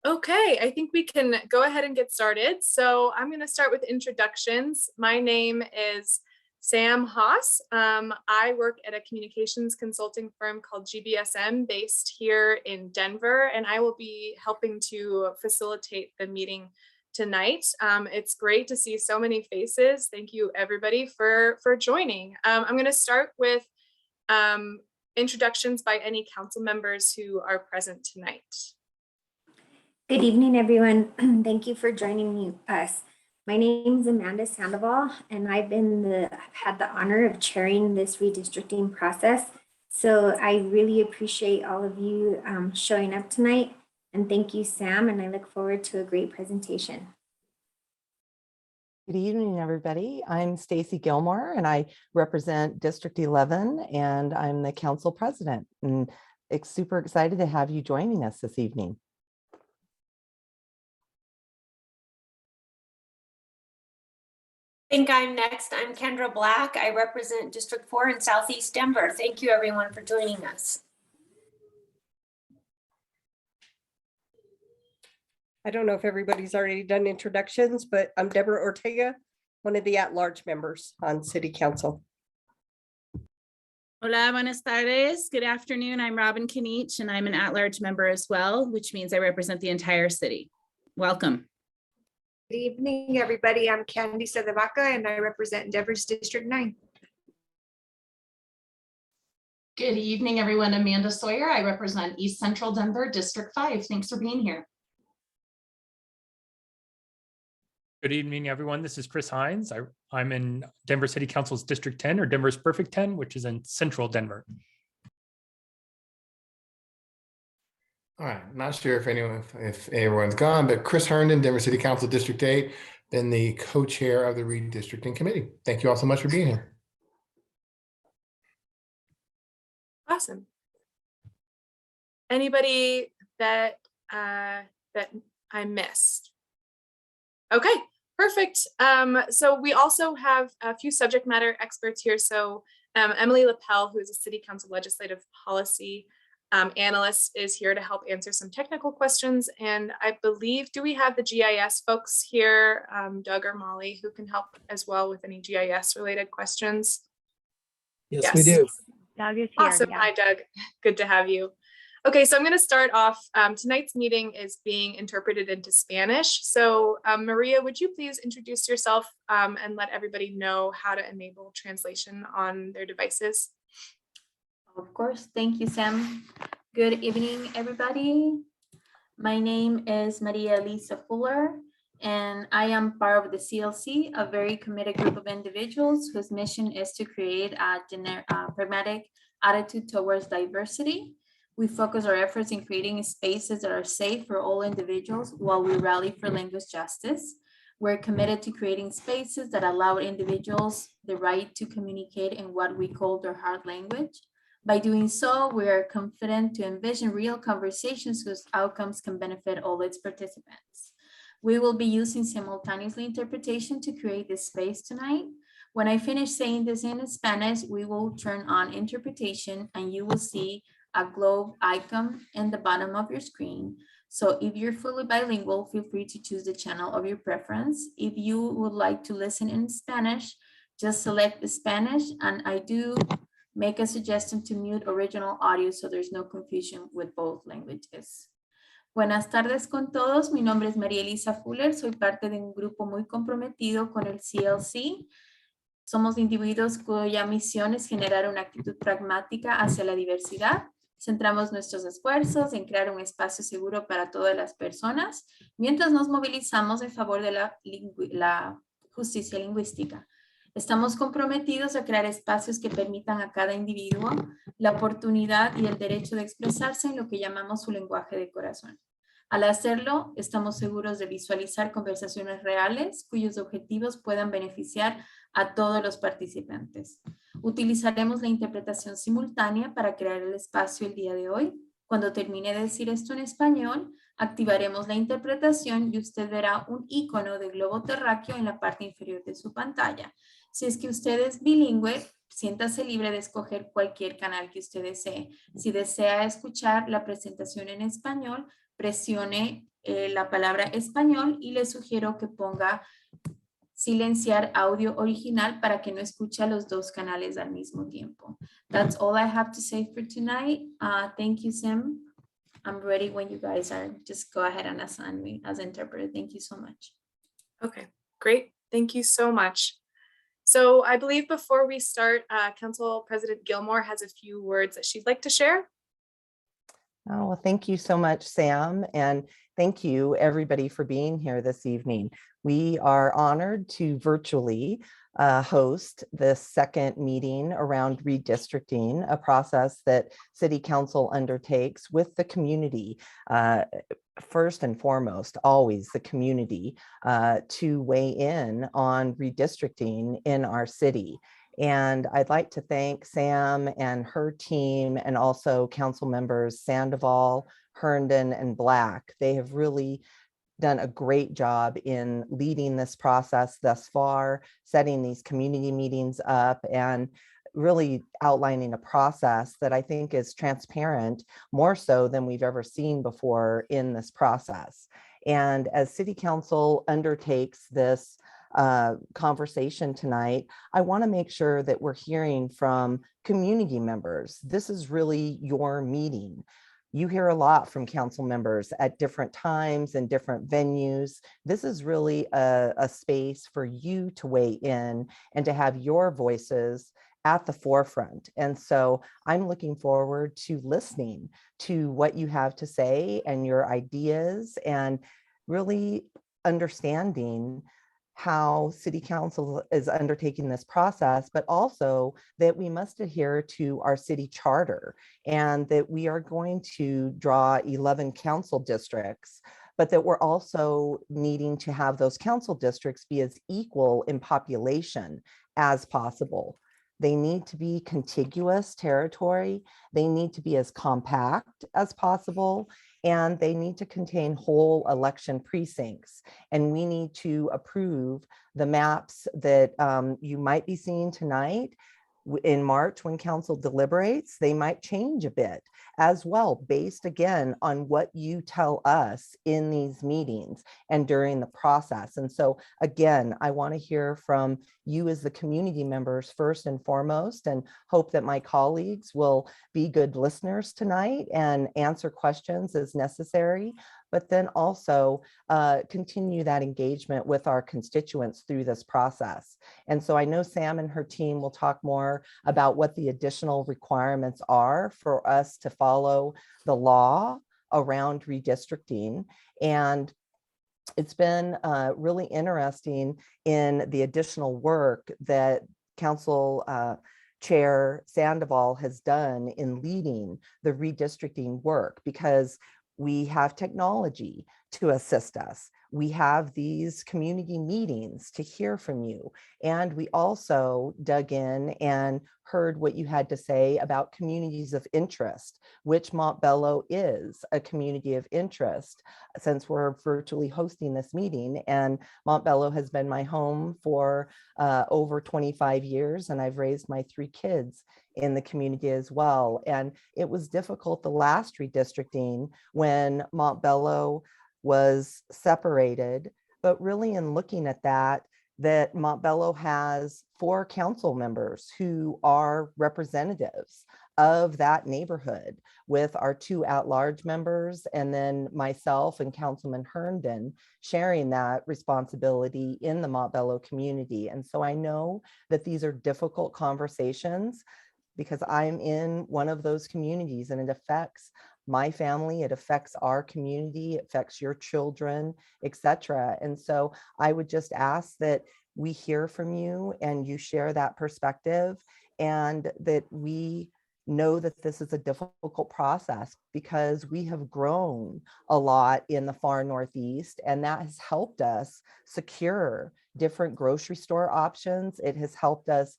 Okay, I think we can go ahead and get started. So I'm going to start with introductions. My name is Sam Haas. I work at a communications consulting firm called GBSM based here in Denver, and I will be helping to facilitate the meeting tonight. It's great to see so many faces. Thank you everybody for joining. I'm going to start with introductions by any council members who are present tonight. Good evening, everyone. Thank you for joining us. My name is Amanda Sandoval, and I've had the honor of chairing this redistricting process. So I really appreciate all of you showing up tonight. And thank you, Sam, and I look forward to a great presentation. Good evening, everybody. I'm Stacy Gilmore, and I represent District 11, and I'm the council president. And it's super excited to have you joining us this evening. I think I'm next. I'm Kendra Black. I represent District 4 in Southeast Denver. Thank you, everyone, for joining us. I don't know if everybody's already done introductions, but I'm Deborah Ortega, one of the at-large members on City Council. Hola, buenas tardes. Good afternoon. I'm Robin Kinich, and I'm an at-large member as well, which means I represent the entire city. Welcome. Good evening, everybody. I'm Candy Sedavaca, and I represent Denver's District 9. Good evening, everyone. Amanda Sawyer. I represent East Central Denver, District 5. Thanks for being here. Good evening, everyone. This is Chris Hines. I'm in Denver City Council's District 10, or Denver's Perfect 10, which is in Central Denver. All right, not sure if everyone's gone, but Chris Herndon, Denver City Council District 8, then the co-chair of the redistricting committee. Thank you all so much for being here. Awesome. Anybody that I missed? Okay, perfect. So we also have a few subject matter experts here. So Emily Lapel, who is a City Council Legislative Policy analyst, is here to help answer some technical questions. And I believe, do we have the GIS folks here, Doug or Molly, who can help as well with any GIS related questions? Yes, we do. Doug is here. Awesome. Yeah. Hi, Doug. Good to have you. Okay, so I'm going to start off. Tonight's meeting is being interpreted into Spanish. So Maria, would you please introduce yourself and let everybody know how to enable translation on their devices? Of course. Thank you, Sam. Good evening, everybody. My name is Maria Elisa Fuller, and I am part of the CLC, a very committed group of individuals whose mission is to create a pragmatic attitude towards diversity. We focus our efforts in creating spaces that are safe for all individuals while we rally for language justice. We're committed to creating spaces that allow individuals the right to communicate in what we call their heart language. By doing so, we are confident to envision real conversations whose outcomes can benefit all its participants. We will be using simultaneously interpretation to create this space tonight. When I finish saying this in Spanish, we will turn on interpretation and you will see a globe icon in the bottom of your screen. So if you're fully bilingual, feel free to choose the channel of your preference. If you would like to listen in Spanish, just select the Spanish, and I do make a suggestion to mute original audio so there's no confusion with both languages. Buenas tardes con todos. Mi nombre es María Elisa Fuller. Soy parte de un grupo muy comprometido con el CLC. Somos individuos cuya misión es generar una actitud pragmática hacia la diversidad. Centramos nuestros esfuerzos en crear un espacio seguro para todas las personas, mientras nos movilizamos en favor de la justicia lingüística. Estamos comprometidos a crear espacios que permitan a cada individuo la oportunidad y el derecho de expresarse en lo que llamamos su lenguaje de corazón. Al hacerlo, estamos seguros de visualizar conversaciones reales cuyos objetivos puedan beneficiar a todos los participantes. Utilizaremos la interpretación simultánea para crear el espacio el día de hoy. Cuando termine de decir esto en español, activaremos la interpretación y usted verá un icono de globo terráqueo en la parte inferior de su pantalla. Si es que usted es bilingüe, siéntase libre de escoger cualquier canal que usted desee. Si desea escuchar la presentación en español, presione la palabra español y le sugiero que ponga silenciar audio original para que no escuche a los dos canales al mismo tiempo. That's all I have to say for tonight. Thank you, Sam. I'm ready when you guys are. Just go ahead and assign me as interpreter. Thank you so much. Okay, great. Thank you so much. So I believe before we start, Council President Gilmore has a few words that she'd like to share. Oh, well, thank you so much, Sam. And thank you, everybody, for being here this evening. We are honored to virtually host the second meeting around redistricting, a process that City Council undertakes with the community. First and foremost, always the community to weigh in on redistricting in our city. And I'd like to thank Sam and her team and also council members Sandoval, Herndon, and Black. They have really done a great job in leading this process thus far, setting these community meetings up and really outlining a process that I think is transparent, more so than we've ever seen before in this process. And as City Council undertakes this conversation tonight, I want to make sure that we're hearing from community members. This is really your meeting. You hear a lot from council members at different times and different venues. This is really a space for you to weigh in and to have your voices at the forefront. And so I'm looking forward to listening to what you have to say and your ideas and really understanding how City Council is undertaking this process, but also that we must adhere to our city charter and that we are going to draw 11 council districts, but that we're also needing to have those council districts be as equal in population as possible. They need to be contiguous territory. They need to be as compact as possible, and they need to contain whole election precincts. And we need to approve the maps that you might be seeing tonight. In March, when council deliberates, they might change a bit as well, based again on what you tell us in these meetings and during the process. And so again, I want to hear from you as the community members first and foremost, and hope that my colleagues will be good listeners tonight and answer questions as necessary, but then also continue that engagement with our constituents through this process. And so I know Sam and her team will talk more about what the additional requirements are for us to follow the law around redistricting. And it's been really interesting in the additional work that Council Chair Sandoval has done in leading the redistricting work, because we have technology to assist us. We have these community meetings to hear from you. And we also dug in and heard what you had to say about communities of interest, which Montbello is a community of interest, since we're virtually hosting this meeting. And Montbello has been my home for over 25 years, and I've raised my 3 kids in the community as well. And it was difficult the last redistricting when Montbello was separated, but really in looking at that Montbello has 4 council members who are representatives of that neighborhood, with our 2 at-large members and then myself and Councilman Herndon sharing that responsibility in the Montbello community. And so I know that these are difficult conversations, because I'm in one of those communities and it affects my family, it affects our community, it affects your children, etc. And so I would just ask that we hear from you and you share that perspective, and that we know that this is a difficult process, because we have grown a lot in the far Northeast, and that has helped us secure different grocery store options. It has helped us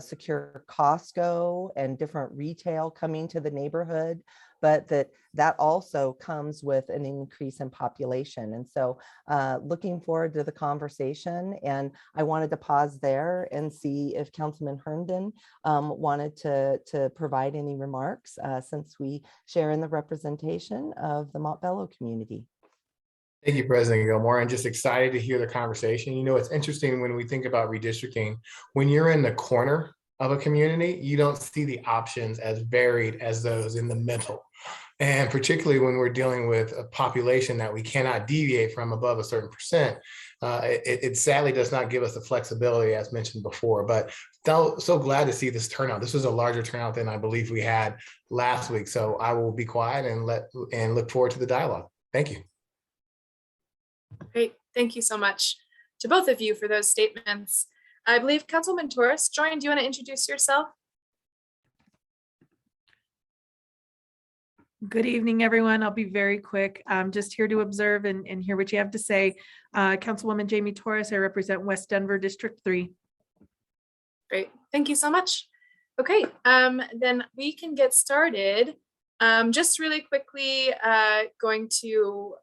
secure Costco and different retail coming to the neighborhood, but that also comes with an increase in population. And so looking forward to the conversation. And I wanted to pause there and see if Councilman Herndon wanted to provide any remarks, since we share in the representation of the Montbello community. Thank you, President Gilmore. I'm just excited to hear the conversation. You know, it's interesting when we think about redistricting, when you're in the corner of a community, you don't see the options as varied as those in the middle. And particularly when we're dealing with a population that we cannot deviate from above a certain percent, it sadly does not give us the flexibility as mentioned before, but so glad to see this turnout. This was a larger turnout than I believe we had last week. So I will be quiet and look forward to the dialogue. Thank you. Great. Thank you so much to both of you for those statements. I believe Councilman Torres joined. Do you want to introduce yourself? Good evening, everyone. I'll be very quick. I'm just here to observe and hear what you have to say. Councilwoman Jamie Torres, I represent West Denver District 3. Great. Thank you so much. Okay, then we can get started. Just really quickly, going to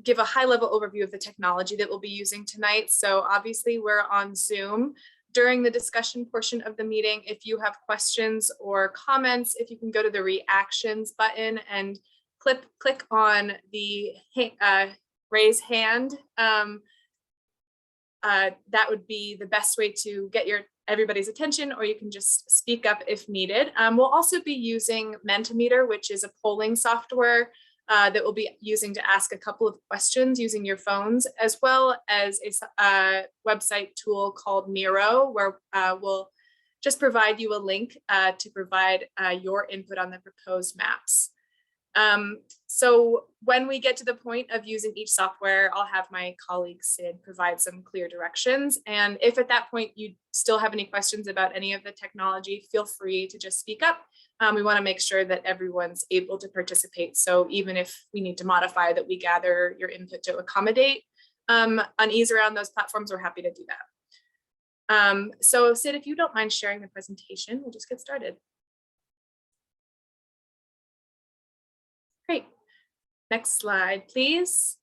give a high-level overview of the technology that we'll be using tonight. So obviously we're on Zoom. During the discussion portion of the meeting, if you have questions or comments, if you can go to the reactions button and click on the raise hand, that would be the best way to get everybody's attention, or you can just speak up if needed. We'll also be using Mentimeter, which is a polling software that we'll be using to ask a couple of questions using your phones, as well as a website tool called Miro, where we'll just provide you a link to provide your input on the proposed maps. So when we get to the point of using each software, I'll have my colleague Sid provide some clear directions. And if at that point you still have any questions about any of the technology, feel free to just speak up. We want to make sure that everyone's able to participate. So even if we need to modify that, we gather your input to accommodate unease around those platforms, we're happy to do that. So Sid, if you don't mind sharing the presentation, we'll just get started. Great. Next slide, please.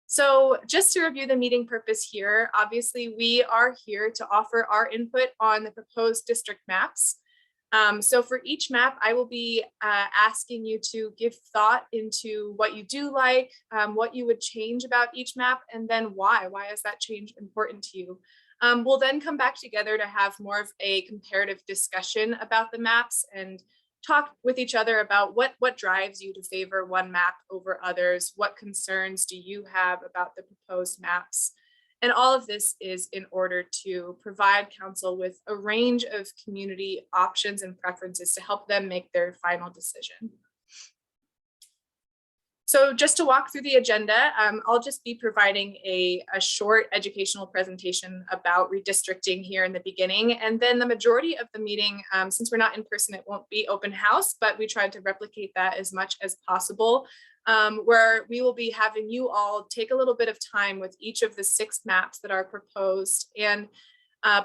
So just to review the meeting purpose here, obviously we are here to offer our input on the proposed district maps. So for each map, I will be asking you to give thought into what you do like, what you would change about each map, and then why. Why is that change important to you? We'll then come back together to have more of a comparative discussion about the maps and talk with each other about what drives you to favor one map over others. What concerns do you have about the proposed maps? And all of this is in order to provide council with a range of community options and preferences to help them make their final decision. So just to walk through the agenda, I'll just be providing a short educational presentation about redistricting here in the beginning. And then the majority of the meeting, since we're not in person, it won't be open house, but we tried to replicate that as much as possible, where we will be having you all take a little bit of time with each of the 6 maps that are proposed and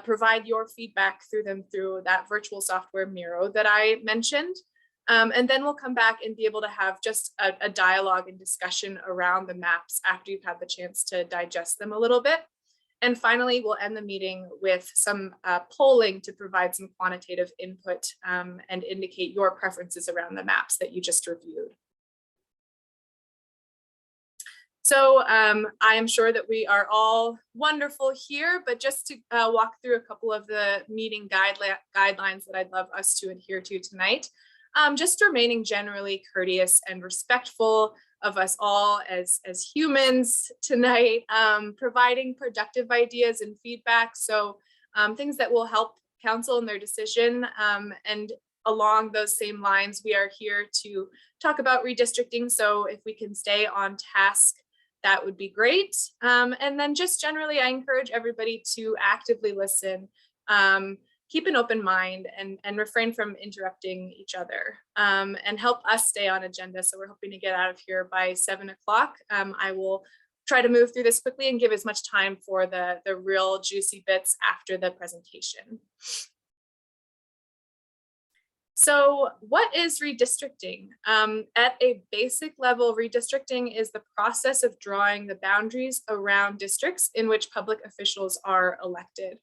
provide your feedback through that virtual software Miro that I mentioned. And then we'll come back and be able to have just a dialogue and discussion around the maps after you've had the chance to digest them a little bit. And finally, we'll end the meeting with some polling to provide some quantitative input and indicate your preferences around the maps that you just reviewed. So I am sure that we are all wonderful here, but just to walk through a couple of the meeting guidelines that I'd love us to adhere to tonight. Just remaining generally courteous and respectful of us all as humans tonight, providing productive ideas and feedback. So things that will help council in their decision. And along those same lines, we are here to talk about redistricting. So if we can stay on task, that would be great. And then just generally, I encourage everybody to actively listen, keep an open mind and refrain from interrupting each other and help us stay on agenda. So we're hoping to get out of here by 7 o'clock. I will try to move through this quickly and give as much time for the real juicy bits after the presentation. So what is redistricting? At a basic level, redistricting is the process of drawing the boundaries around districts in which public officials are elected.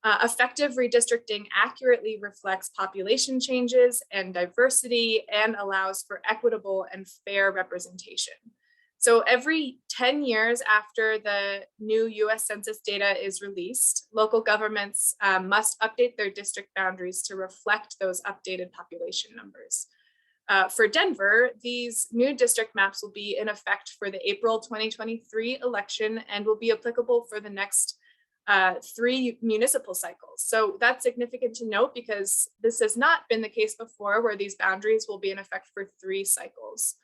Effective redistricting accurately reflects population changes and diversity and allows for equitable and fair representation. So every 10 years after the new US Census data is released, local governments must update their district boundaries to reflect those updated population numbers. For Denver, these new district maps will be in effect for the April 2023 election and will be applicable for the next 3 municipal cycles. So that's significant to note because this has not been the case before, where these boundaries will be in effect for 3 cycles.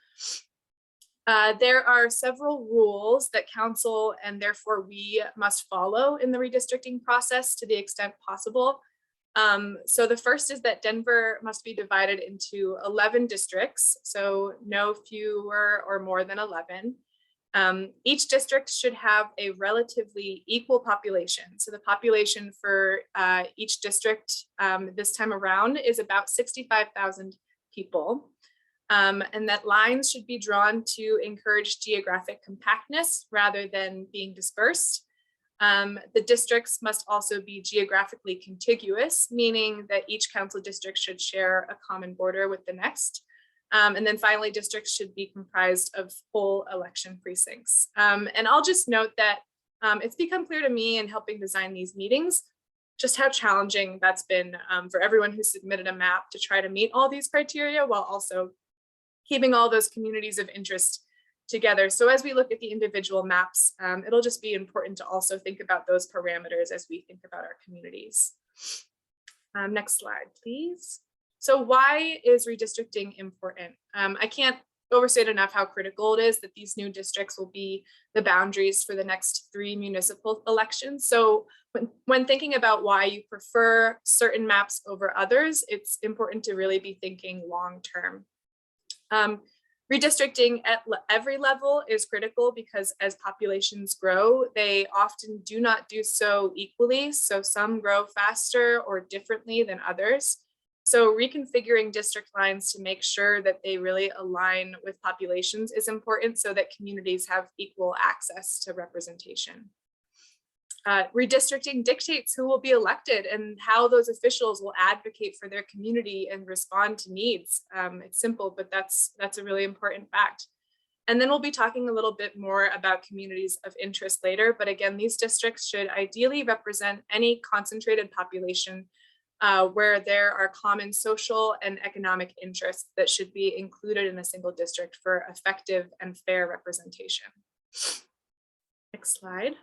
There are several rules that council and therefore we must follow in the redistricting process to the extent possible. So the first is that Denver must be divided into 11 districts, so no fewer or more than 11. Each district should have a relatively equal population. So the population for each district this time around is about 65,000 people. And that lines should be drawn to encourage geographic compactness rather than being dispersed. The districts must also be geographically contiguous, meaning that each council district should share a common border with the next. And then finally, districts should be comprised of full election precincts. And I'll just note that it's become clear to me in helping design these meetings just how challenging that's been for everyone who submitted a map to try to meet all these criteria while also keeping all those communities of interest together. So as we look at the individual maps, it'll just be important to also think about those parameters as we think about our communities. Next slide, please. So why is redistricting important? I can't overstate enough how critical it is that these new districts will be the boundaries for the next 3 municipal elections. So when thinking about why you prefer certain maps over others, it's important to really be thinking long-term. Redistricting at every level is critical because as populations grow, they often do not do so equally. So some grow faster or differently than others. So reconfiguring district lines to make sure that they really align with populations is important so that communities have equal access to representation. Redistricting dictates who will be elected and how those officials will advocate for their community and respond to needs. It's simple, but that's a really important fact. And then we'll be talking a little bit more about communities of interest later. But again, these districts should ideally represent any concentrated population where there are common social and economic interests that should be included in a single district for effective and fair representation. Next slide.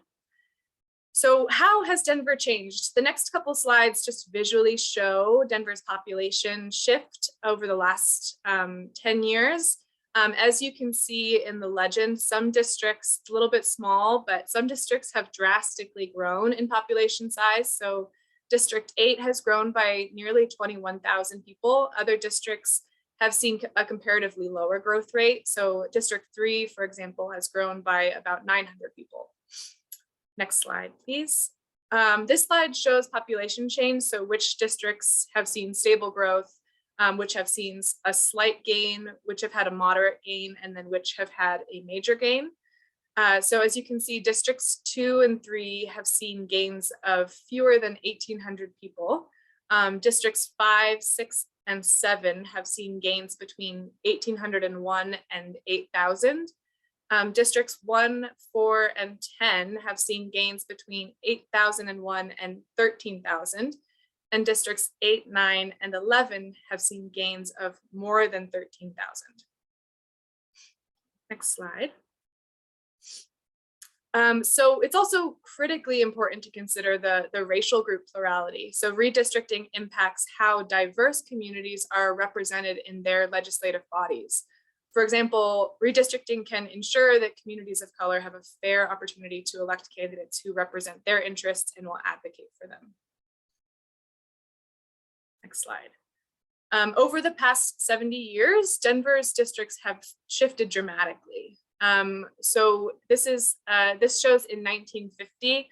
So how has Denver changed? The next couple slides just visually show Denver's population shift over the last 10 years. As you can see in the legend, some districts, a little bit small, but some districts have drastically grown in population size. So District 8 has grown by nearly 21,000 people. Other districts have seen a comparatively lower growth rate. So District 3, for example, has grown by about 900 people. Next slide, please. This slide shows population change. So which districts have seen stable growth, which have seen a slight gain, which have had a moderate gain, and then which have had a major gain. So as you can see, districts 2 and 3 have seen gains of fewer than 1,800 people. Districts 5, 6, and 7 have seen gains between 1,801 and 8,000. Districts 1, 4, and 10 have seen gains between 8,001 and 13,000. And districts 8, 9, and 11 have seen gains of more than 13,000. Next slide. So it's also critically important to consider the racial group plurality. So redistricting impacts how diverse communities are represented in their legislative bodies. For example, redistricting can ensure that communities of color have a fair opportunity to elect candidates who represent their interests and will advocate for them. Next slide. Over the past 70 years, Denver's districts have shifted dramatically. So this shows in 1950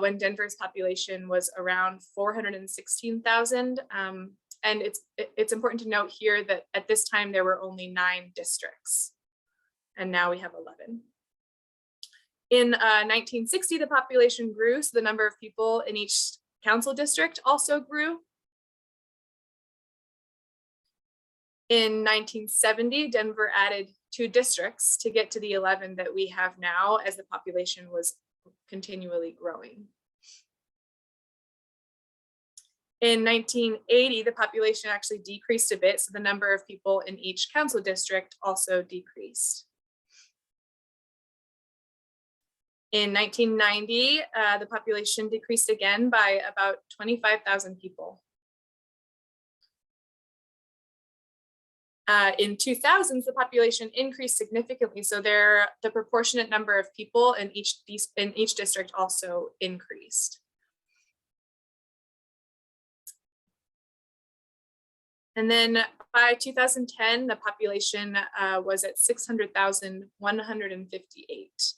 when Denver's population was around 416,000. And it's important to note here that at this time there were only 9 districts, and now we have 11. In 1960, the population grew, so the number of people in each council district also grew. In 1970, Denver added two districts to get to the 11 that we have now, as the population was continually growing. In 1980, the population actually decreased a bit, so the number of people in each council district also decreased. In 1990, the population decreased again by about 25,000 people. In 2000s, the population increased significantly, so the proportionate number of people in each district also increased. And then by 2010, the population was at 600,158.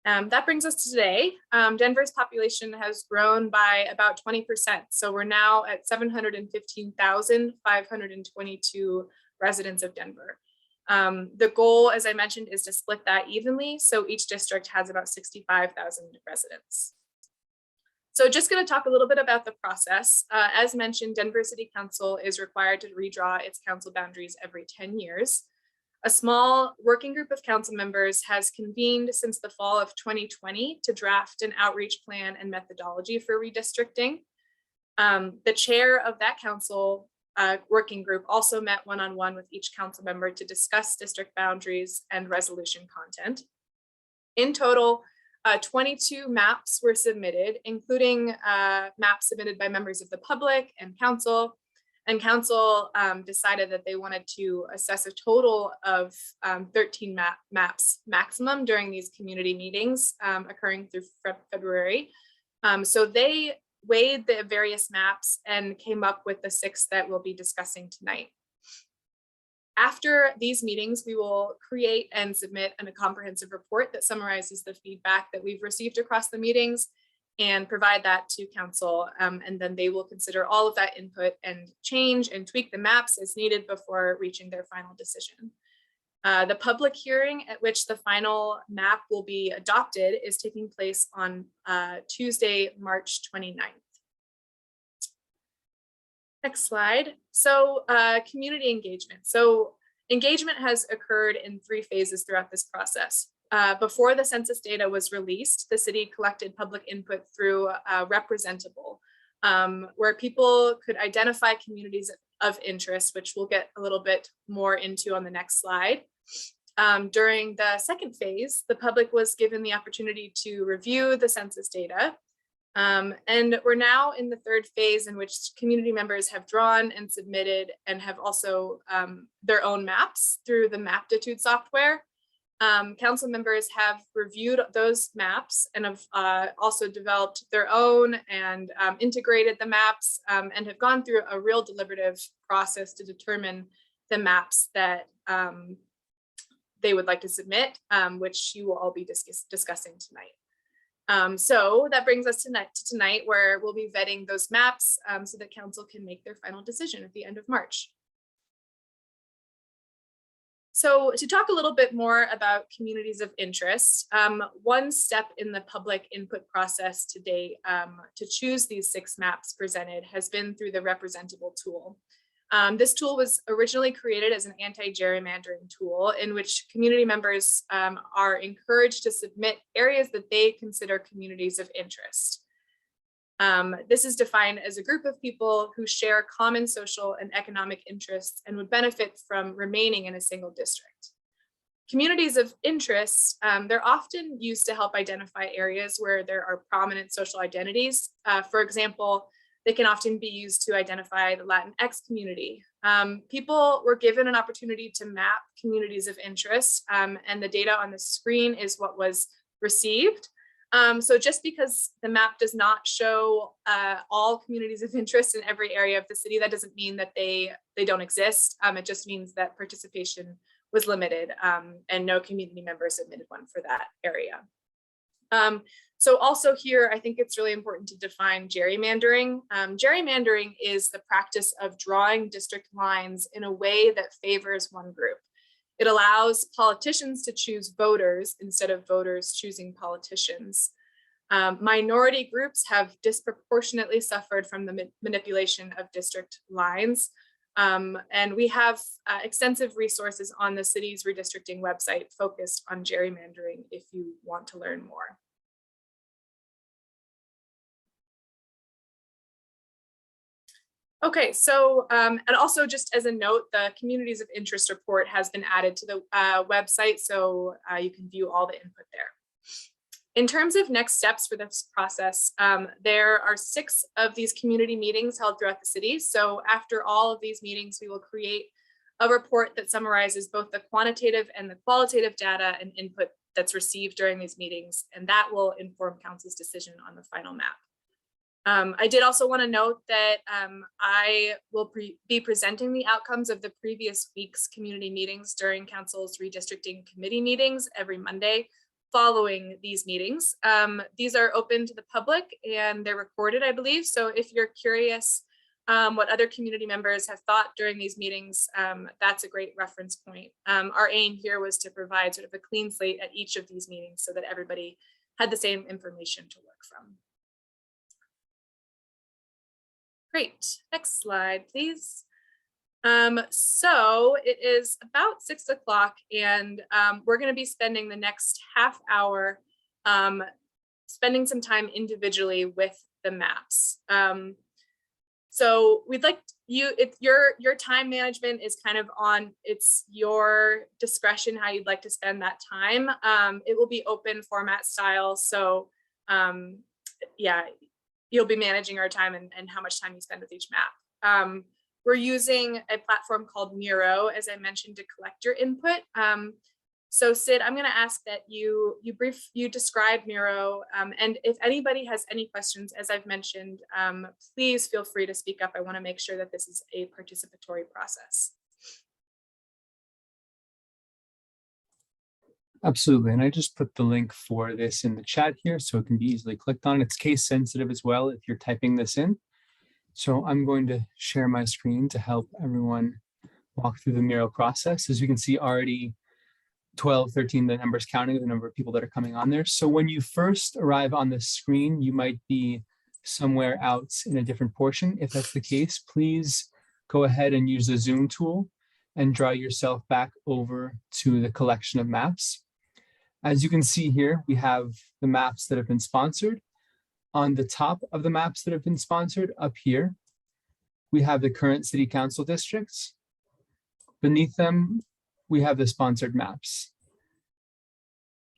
That brings us to today. Denver's population has grown by about 20%. So we're now at 715,522 residents of Denver. The goal, as I mentioned, is to split that evenly. So each district has about 65,000 residents. So just going to talk a little bit about the process. As mentioned, Denver City Council is required to redraw its council boundaries every 10 years. A small working group of council members has convened since the fall of 2020 to draft an outreach plan and methodology for redistricting. The chair of that council working group also met one-on-one with each council member to discuss district boundaries and resolution content. In total, 22 maps were submitted, including maps submitted by members of the public and council. And council decided that they wanted to assess a total of 13 maps maximum during these community meetings occurring through February. So they weighed the various maps and came up with the 6 that we'll be discussing tonight. After these meetings, we will create and submit a comprehensive report that summarizes the feedback that we've received across the meetings and provide that to council. And then they will consider all of that input and change and tweak the maps as needed before reaching their final decision. The public hearing at which the final map will be adopted is taking place on Tuesday, March 29th. Next slide. So community engagement. So engagement has occurred in 3 phases throughout this process. Before the census data was released, the city collected public input through Representable, where people could identify communities of interest, which we'll get a little bit more into on the next slide. During the second phase, the public was given the opportunity to review the census data. And we're now in the third phase, in which community members have drawn and submitted and have also their own maps through the Maptitude software. Council members have reviewed those maps and have also developed their own and integrated the maps and have gone through a real deliberative process to determine the maps that they would like to submit, which you will all be discussing tonight. So that brings us to tonight, where we'll be vetting those maps so that council can make their final decision at the end of March. So to talk a little bit more about communities of interest, one step in the public input process to date to choose these 6 maps presented has been through the Representable Tool. This tool was originally created as an anti-gerrymandering tool in which community members are encouraged to submit areas that they consider communities of interest. This is defined as a group of people who share common social and economic interests and would benefit from remaining in a single district. Communities of interest, they're often used to help identify areas where there are prominent social identities. For example, they can often be used to identify the Latinx community. People were given an opportunity to map communities of interest, and the data on the screen is what was received. So just because the map does not show all communities of interest in every area of the city, that doesn't mean that they don't exist. It just means that participation was limited and no community members submitted one for that area. So also here, I think it's really important to define gerrymandering. Gerrymandering is the practice of drawing district lines in a way that favors one group. It allows politicians to choose voters instead of voters choosing politicians. Minority groups have disproportionately suffered from the manipulation of district lines. And we have extensive resources on the city's redistricting website focused on gerrymandering if you want to learn more. Okay, so and also just as a note, the Communities of Interest report has been added to the website, so you can view all the input there. In terms of next steps for this process, there are 6 of these community meetings held throughout the city. So after all of these meetings, we will create a report that summarizes both the quantitative and the qualitative data and input that's received during these meetings, and that will inform council's decision on the final map. I did also want to note that I will be presenting the outcomes of the previous week's community meetings during council's redistricting committee meetings every Monday following these meetings. These are open to the public and they're recorded, I believe. So if you're curious what other community members have thought during these meetings, that's a great reference point. Our aim here was to provide sort of a clean slate at each of these meetings so that everybody had the same information to work from. Great, next slide, please. So it is about 6 o'clock and we're going to be spending the next half hour spending some time individually with the maps. So we'd like you, your time management is kind of on, it's your discretion how you'd like to spend that time. It will be open format style. So yeah, you'll be managing our time and how much time you spend with each map. We're using a platform called Miro, as I mentioned, to collect your input. So Sid, I'm going to ask that you describe Miro, and if anybody has any questions, as I've mentioned, please feel free to speak up. I want to make sure that this is a participatory process. Absolutely, and I just put the link for this in the chat here so it can be easily clicked on. It's case sensitive as well if you're typing this in. So I'm going to share my screen to help everyone walk through the Miro process. As you can see already, 12, 13, the numbers counting the number of people that are coming on there. So when you first arrive on the screen, you might be somewhere out in a different portion. If that's the case, please go ahead and use the zoom tool and draw yourself back over to the collection of maps. As you can see here, we have the maps that have been sponsored. On the top of the maps that have been sponsored up here, we have the current city council districts. Beneath them, we have the sponsored maps.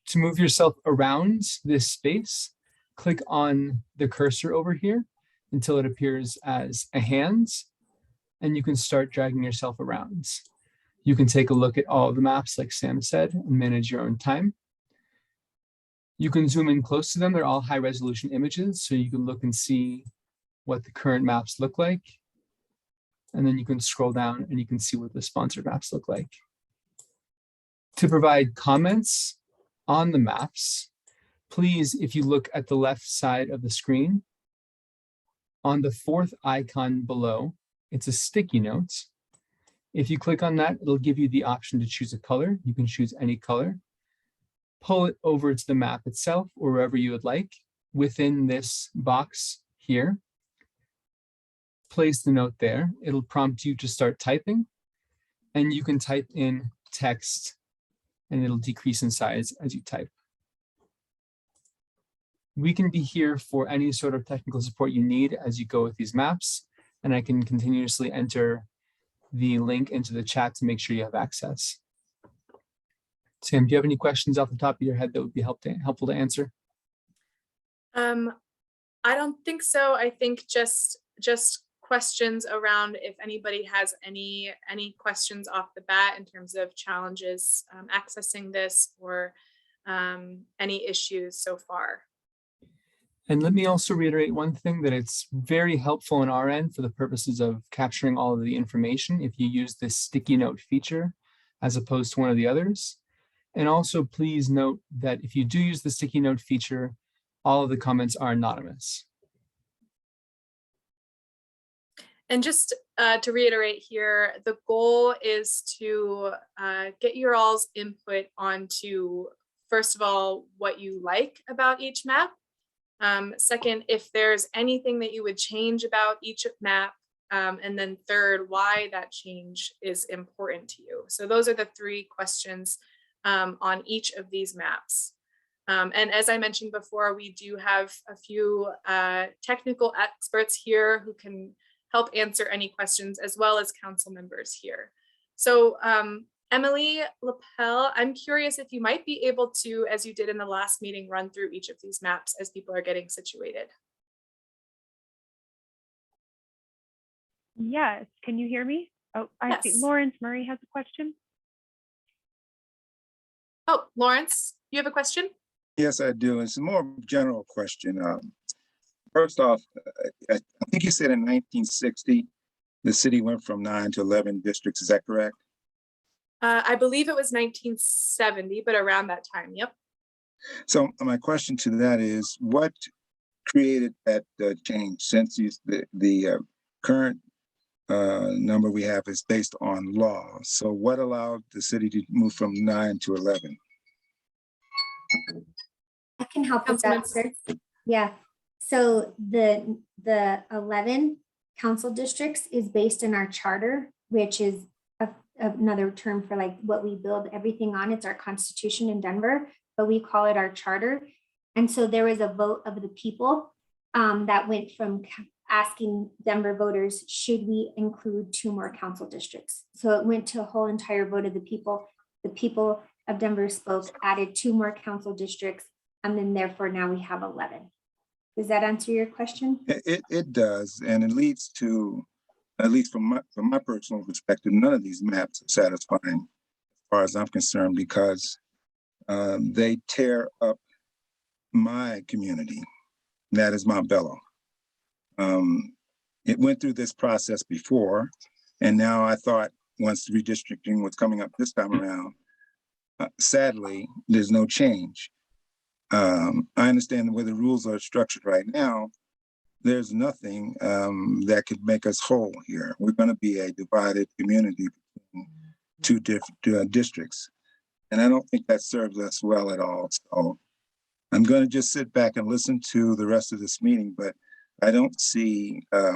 To move yourself around this space, click on the cursor over here until it appears as a hand, and you can start dragging yourself around. You can take a look at all of the maps, like Sam said, and manage your own time. You can zoom in close to them. They're all high resolution images, so you can look and see what the current maps look like. And then you can scroll down and you can see what the sponsored maps look like. To provide comments on the maps, please, if you look at the left side of the screen, on the 4th icon below, it's a sticky note. If you click on that, it'll give you the option to choose a color. You can choose any color. Pull it over to the map itself or wherever you would like. Within this box here, place the note there. It'll prompt you to start typing, and you can type in text and it'll decrease in size as you type. We can be here for any sort of technical support you need as you go with these maps, and I can continuously enter the link into the chat to make sure you have access. Sam, do you have any questions off the top of your head that would be helpful to answer? I don't think so. I think just questions around if anybody has any questions off the bat in terms of challenges accessing this or any issues so far. And let me also reiterate one thing, that it's very helpful on our end for the purposes of capturing all of the information if you use this sticky note feature as opposed to one of the others. And also please note that if you do use the sticky note feature, all of the comments are anonymous. And just to reiterate here, the goal is to get your all's input onto, first of all, what you like about each map. Second, if there's anything that you would change about each map, And then third, why that change is important to you. So those are the 3 questions on each of these maps. And as I mentioned before, we do have a few technical experts here who can help answer any questions, as well as council members here. So Emily Lapel, I'm curious if you might be able to, as you did in the last meeting, run through each of these maps as people are getting situated. Yes, can you hear me? Oh, I see Yes. Lawrence Murray has a question. Oh, Lawrence, you have a question? Yes, I do. It's a more general question. First off, I think you said in 1960, the city went from 9 to 11 districts. Is that correct? I believe it was 1970, but around that time, yep. So my question to that is, what created that change? Since the current number we have is based on law. So what allowed the city to move from 9 to 11? I can help with that, sir. Yeah. So the 11 council districts is based in our charter, which is another term for like what we build everything on. It's our constitution in Denver, but we call it our charter. And so there was a vote of the people that went from asking Denver voters, should we include 2 more council districts? So it went to a whole entire vote of the people. The people of Denver spoke, added 2 more council districts, and then therefore now we have 11. Does that answer your question? It does, and it leads to, at least from my personal perspective, none of these maps are satisfying as far as I'm concerned, because they tear up my community. That is Montbello. It went through this process before, and now I thought once redistricting was coming up this time around, sadly, there's no change. I understand the way the rules are structured right now. There's nothing that could make us whole here. We're going to be a divided community between 2 different districts. And I don't think that serves us well at all. So I'm going to just sit back and listen to the rest of this meeting, but I don't see a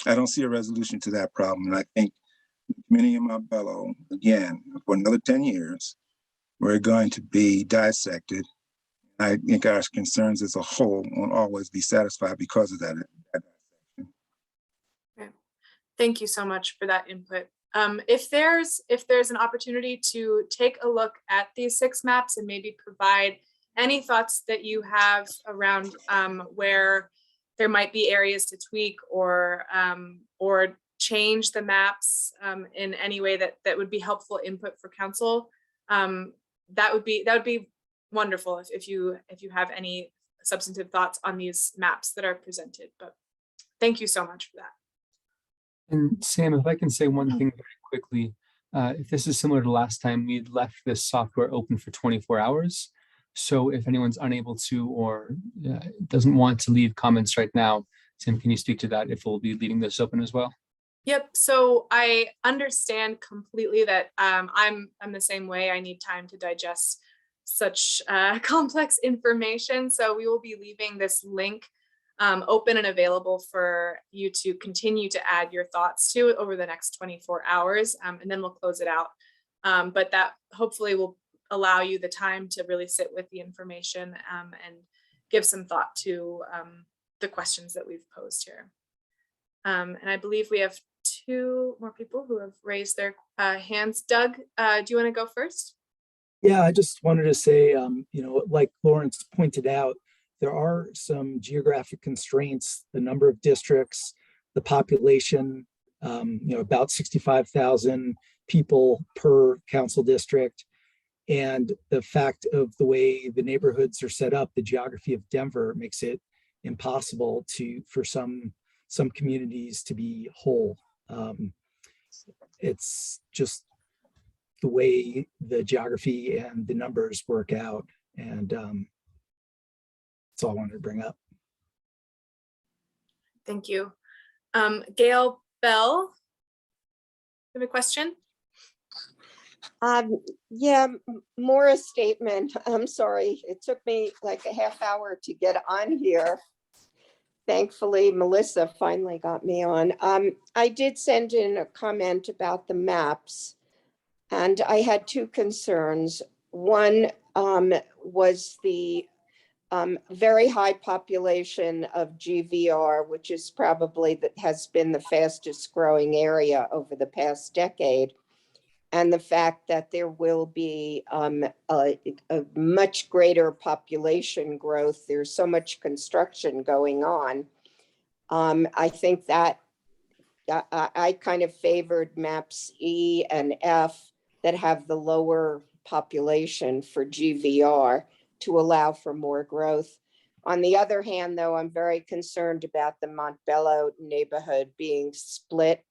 resolution to that problem. And I think the community of Montbello, again, for another 10 years, we're going to be dissected. I think our concerns as a whole won't always be satisfied because of that. Okay. Thank you so much for that input. If there's an opportunity to take a look at these 6 maps and maybe provide any thoughts that you have around where there might be areas to tweak or change the maps in any way that would be helpful input for council, that would be wonderful if you have any substantive thoughts on these maps that are presented. But thank you so much for that. And Sam, if I can say one thing very quickly, if this is similar to last time, we left this software open for 24 hours. So if anyone's unable to or doesn't want to leave comments right now, Sam, can you speak to that if we'll be leaving this open as well? Yep. So I understand completely that I'm the same way. I need time to digest such complex information. So we will be leaving this link open and available for you to continue to add your thoughts to over the next 24 hours, and then we'll close it out. But that hopefully will allow you the time to really sit with the information and give some thought to the questions that we've posed here. And I believe we have 2 more people who have raised their hands. Doug, do you want to go first? Yeah, I just wanted to say, like Lawrence pointed out, there are some geographic constraints, the number of districts, the population, about 65,000 people per council district. And the fact of the way the neighborhoods are set up, the geography of Denver makes it impossible for some communities to be whole. It's just the way the geography and the numbers work out. And that's all I wanted to bring up. Thank you. Gail Bell, you have a question? Yeah, more a statement. I'm sorry. It took me like a half hour to get on here. Thankfully, Melissa finally got me on. I did send in a comment about the maps, and I had two concerns. One was the very high population of GVR, which is probably has been the fastest growing area over the past decade. And the fact that there will be a much greater population growth. There's so much construction going on. I think that I kind of favored maps E and F that have the lower population for GVR to allow for more growth. On the other hand, though, I'm very concerned about the Montbello neighborhood being split.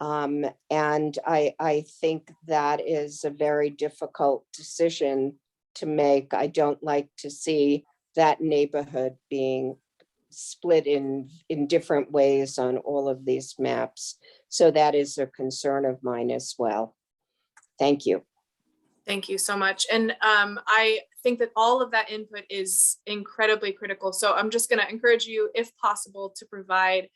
And I think that is a very difficult decision to make. I don't like to see that neighborhood being split in different ways on all of these maps. So that is a concern of mine as well. Thank you. Thank you so much. And I think that all of that input is incredibly critical. So I'm just going to encourage you, if possible, to provide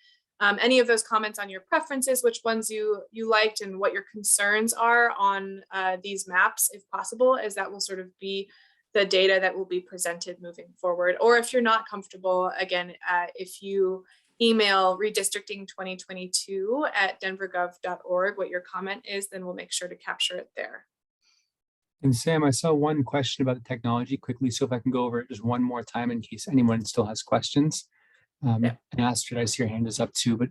any of those comments on your preferences, which ones you liked and what your concerns are on these maps, if possible, as that will sort of be the data that will be presented moving forward. Or if you're not comfortable, again, if you email redistricting2022@denvergov.org what your comment is, then we'll make sure to capture it there. And Sam, I saw one question about the technology quickly, so if I can go over it just one more time in case anyone still has questions. And Astrid, I see your hand is up too, but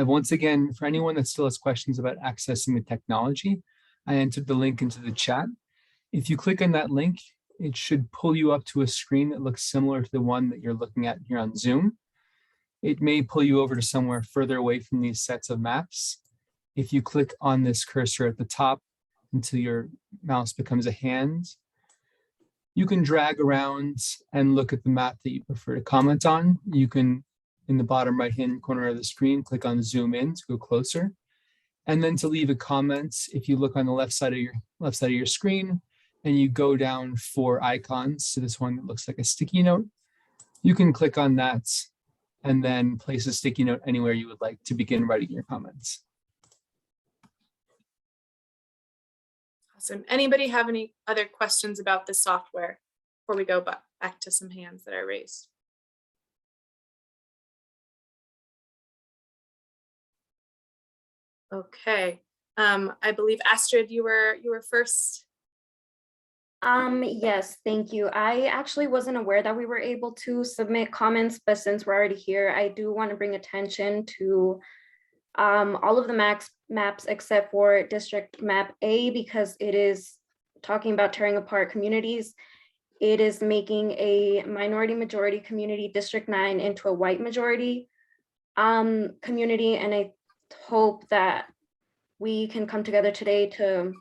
once again, for anyone that still has questions about accessing the technology, I entered the link into the chat. If you click on that link, it should pull you up to a screen that looks similar to the one that you're looking at here on Zoom. It may pull you over to somewhere further away from these sets of maps. If you click on this cursor at the top until your mouse becomes a hand, you can drag around and look at the map that you prefer to comment on. You can, in the bottom right-hand corner of the screen, click on zoom in to go closer. And then to leave a comment, if you look on the left side of your screen and you go down 4 icons to this one that looks like a sticky note, you can click on that and then place a sticky note anywhere you would like to begin writing your comments. Awesome. Anybody have any other questions about the software before we go back to some hands that are raised? Okay. I believe Astrid, you were first. Yes, thank you. I actually wasn't aware that we were able to submit comments, but since we're already here, I do want to bring attention to all of the maps except for District Map A, because it is talking about tearing apart communities. It is making a minority majority community, District 9, into a white majority community. And I hope that we can come together today to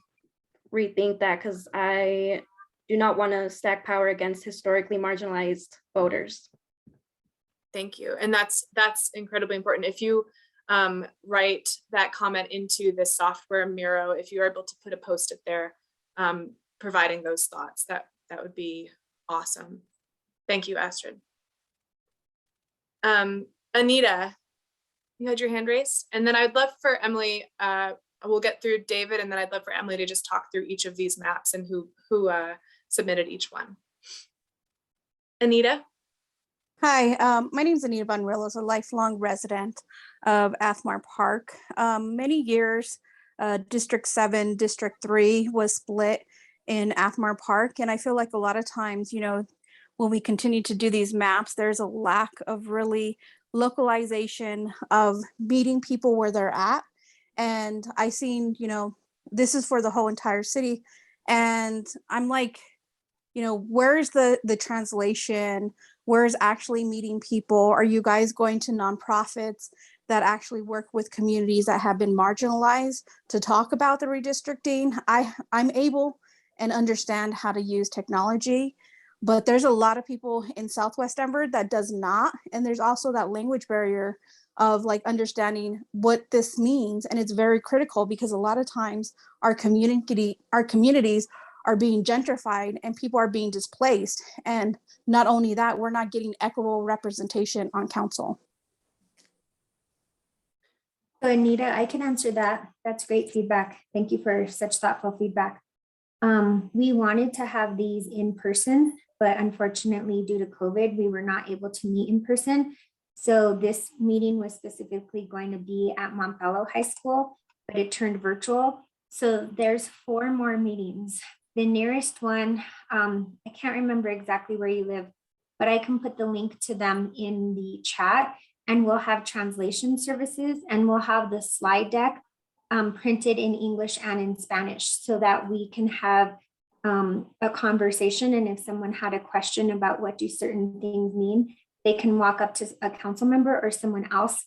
rethink that, because I do not want to stack power against historically marginalized voters. Thank you. And that's incredibly important. If you write that comment into the software Miro, if you're able to put a post-it there, providing those thoughts, that would be awesome. Thank you, Astrid. Anita, you had your hand raised, and then I'd love for Emily, we'll get through David, and then I'd love for Emily to just talk through each of these maps and who submitted each one. Anita? Hi, my name is Anita Von Rillos, a lifelong resident of Athmar Park. Many years, District 7, District 3 was split in Athmar Park. And I feel like a lot of times, you know, when we continue to do these maps, there's a lack of really localization of meeting people where they're at. And I seen, you know, this is for the whole entire city. And I'm like, you know, where's the translation? Where's actually meeting people? Are you guys going to nonprofits that actually work with communities that have been marginalized to talk about the redistricting? I'm able and understand how to use technology, but there's a lot of people in Southwest Denver that does not. And there's also that language barrier of like understanding what this means. And it's very critical because a lot of times our communities are being gentrified and people are being displaced. And not only that, we're not getting equitable representation on council. So Anita, I can answer that. That's great feedback. Thank you for such thoughtful feedback. We wanted to have these in person, but unfortunately due to COVID, we were not able to meet in person. So this meeting was specifically going to be at Montbello High School, but it turned virtual. So there's 4 more meetings. The nearest one, I can't remember exactly where you live, but I can put the link to them in the chat, and we'll have translation services, and we'll have the slide deck printed in English and in Spanish so that we can have a conversation. And if someone had a question about what do certain things mean, they can walk up to a council member or someone else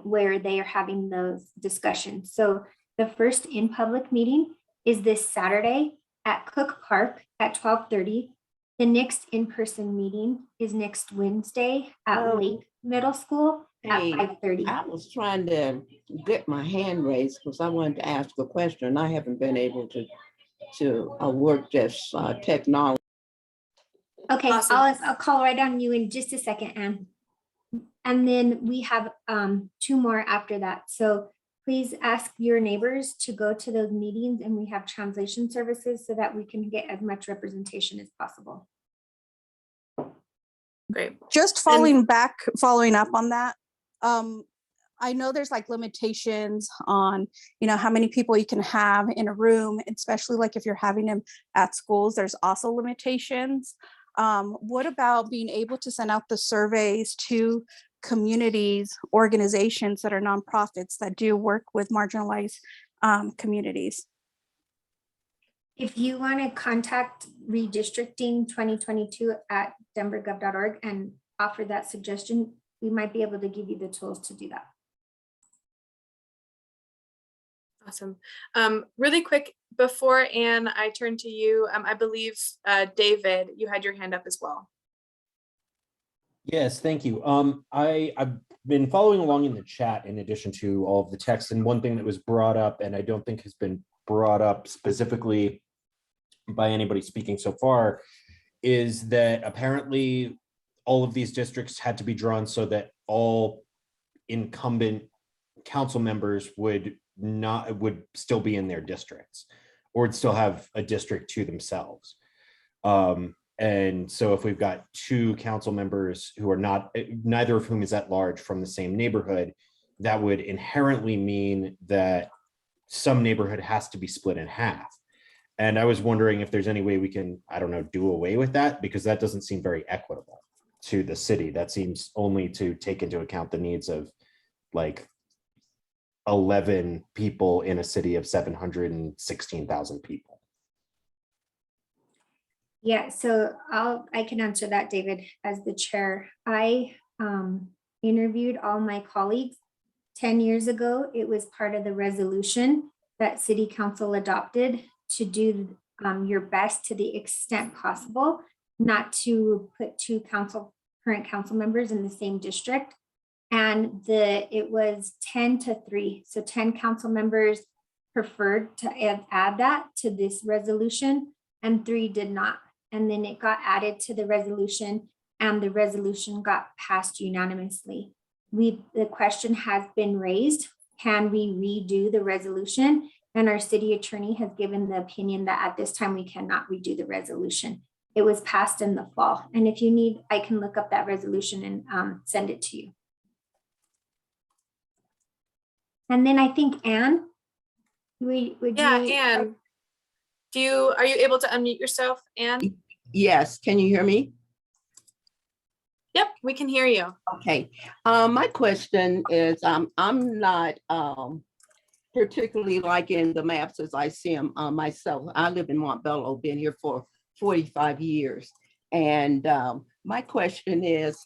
where they are having those discussions. So the first in public meeting is this Saturday at Cook Park at 12:30. The next in-person meeting is next Wednesday at Lake Middle School at 5:30. I was trying to get my hand raised because I wanted to ask a question. I haven't been able to work this technology. Okay, I'll call right on you in just a second, Anne. And then we have 2 more after that. So please ask your neighbors to go to those meetings, and we have translation services so that we can get as much representation as possible. Great. Just following up on that. I know there's like limitations on, how many people you can have in a room, especially like if you're having them at schools, there's also limitations. What about being able to send out the surveys to communities, organizations that are nonprofits that do work with marginalized communities? If you want to contact Redistricting 2022 at denvergov.org and offer that suggestion, we might be able to give you the tools to do that. Awesome. Really quick, before Anne, I turn to you. I believe, David, you had your hand up as well. Yes, thank you. I've been following along in the chat in addition to all of the text, and one thing that was brought up, and I don't think has been brought up specifically by anybody speaking so far, is that apparently all of these districts had to be drawn so that all incumbent council members would still be in their districts or would still have a district to themselves. And so if we've got 2 council members who are not, neither of whom is at large from the same neighborhood, that would inherently mean that some neighborhood has to be split in half. And I was wondering if there's any way we can, I don't know, do away with that, because that doesn't seem very equitable to the city. That seems only to take into account the needs of like 11 people in a city of 716,000 people. Yeah, so I can answer that, David, as the chair. I interviewed all my colleagues 10 years ago. It was part of the resolution that City Council adopted to do your best to the extent possible, not to put 2 current council members in the same district. And it was 10-3. So 10 council members preferred to add that to this resolution, and 3 did not. And then it got added to the resolution, and the resolution got passed unanimously. The question has been raised, can we redo the resolution? And our city attorney has given the opinion that at this time we cannot redo the resolution. It was passed in the fall. And if you need, I can look up that resolution and send it to you. And then I think Anne, Anne, are you able to unmute yourself, Anne? Yes, can you hear me? Yep, we can hear you. Okay, my question is, I'm not particularly liking the maps as I see them myself. I live in Montbello, been here for 45 years. And my question is,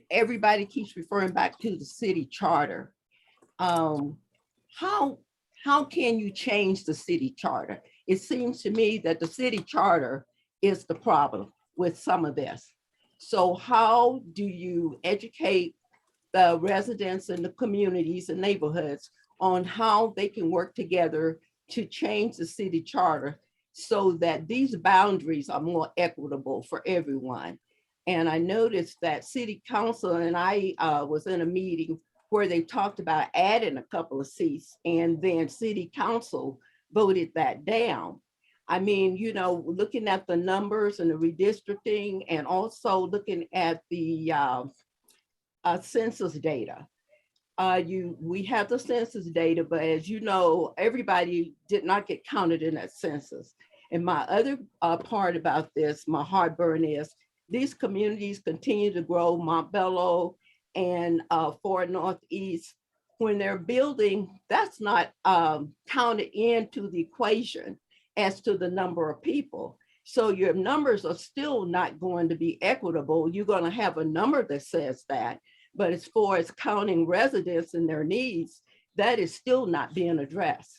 everybody keeps referring back to the city charter. How can you change the city charter? It seems to me that the city charter is the problem with some of this. So how do you educate the residents and the communities and neighborhoods on how they can work together to change the city charter so that these boundaries are more equitable for everyone. And I noticed that city council, and I was in a meeting where they talked about adding a couple of seats, and then city council voted that down. I mean, you know, looking at the numbers and the redistricting, and also looking at the census data. We have the census data, but as you know, everybody did not get counted in that census. And my other part about this, my heartburn is these communities continue to grow, Montbello and Fort Northeast. When they're building, that's not counted into the equation as to the number of people. So your numbers are still not going to be equitable. You're going to have a number that says that, but as far as counting residents and their needs, that is still not being addressed.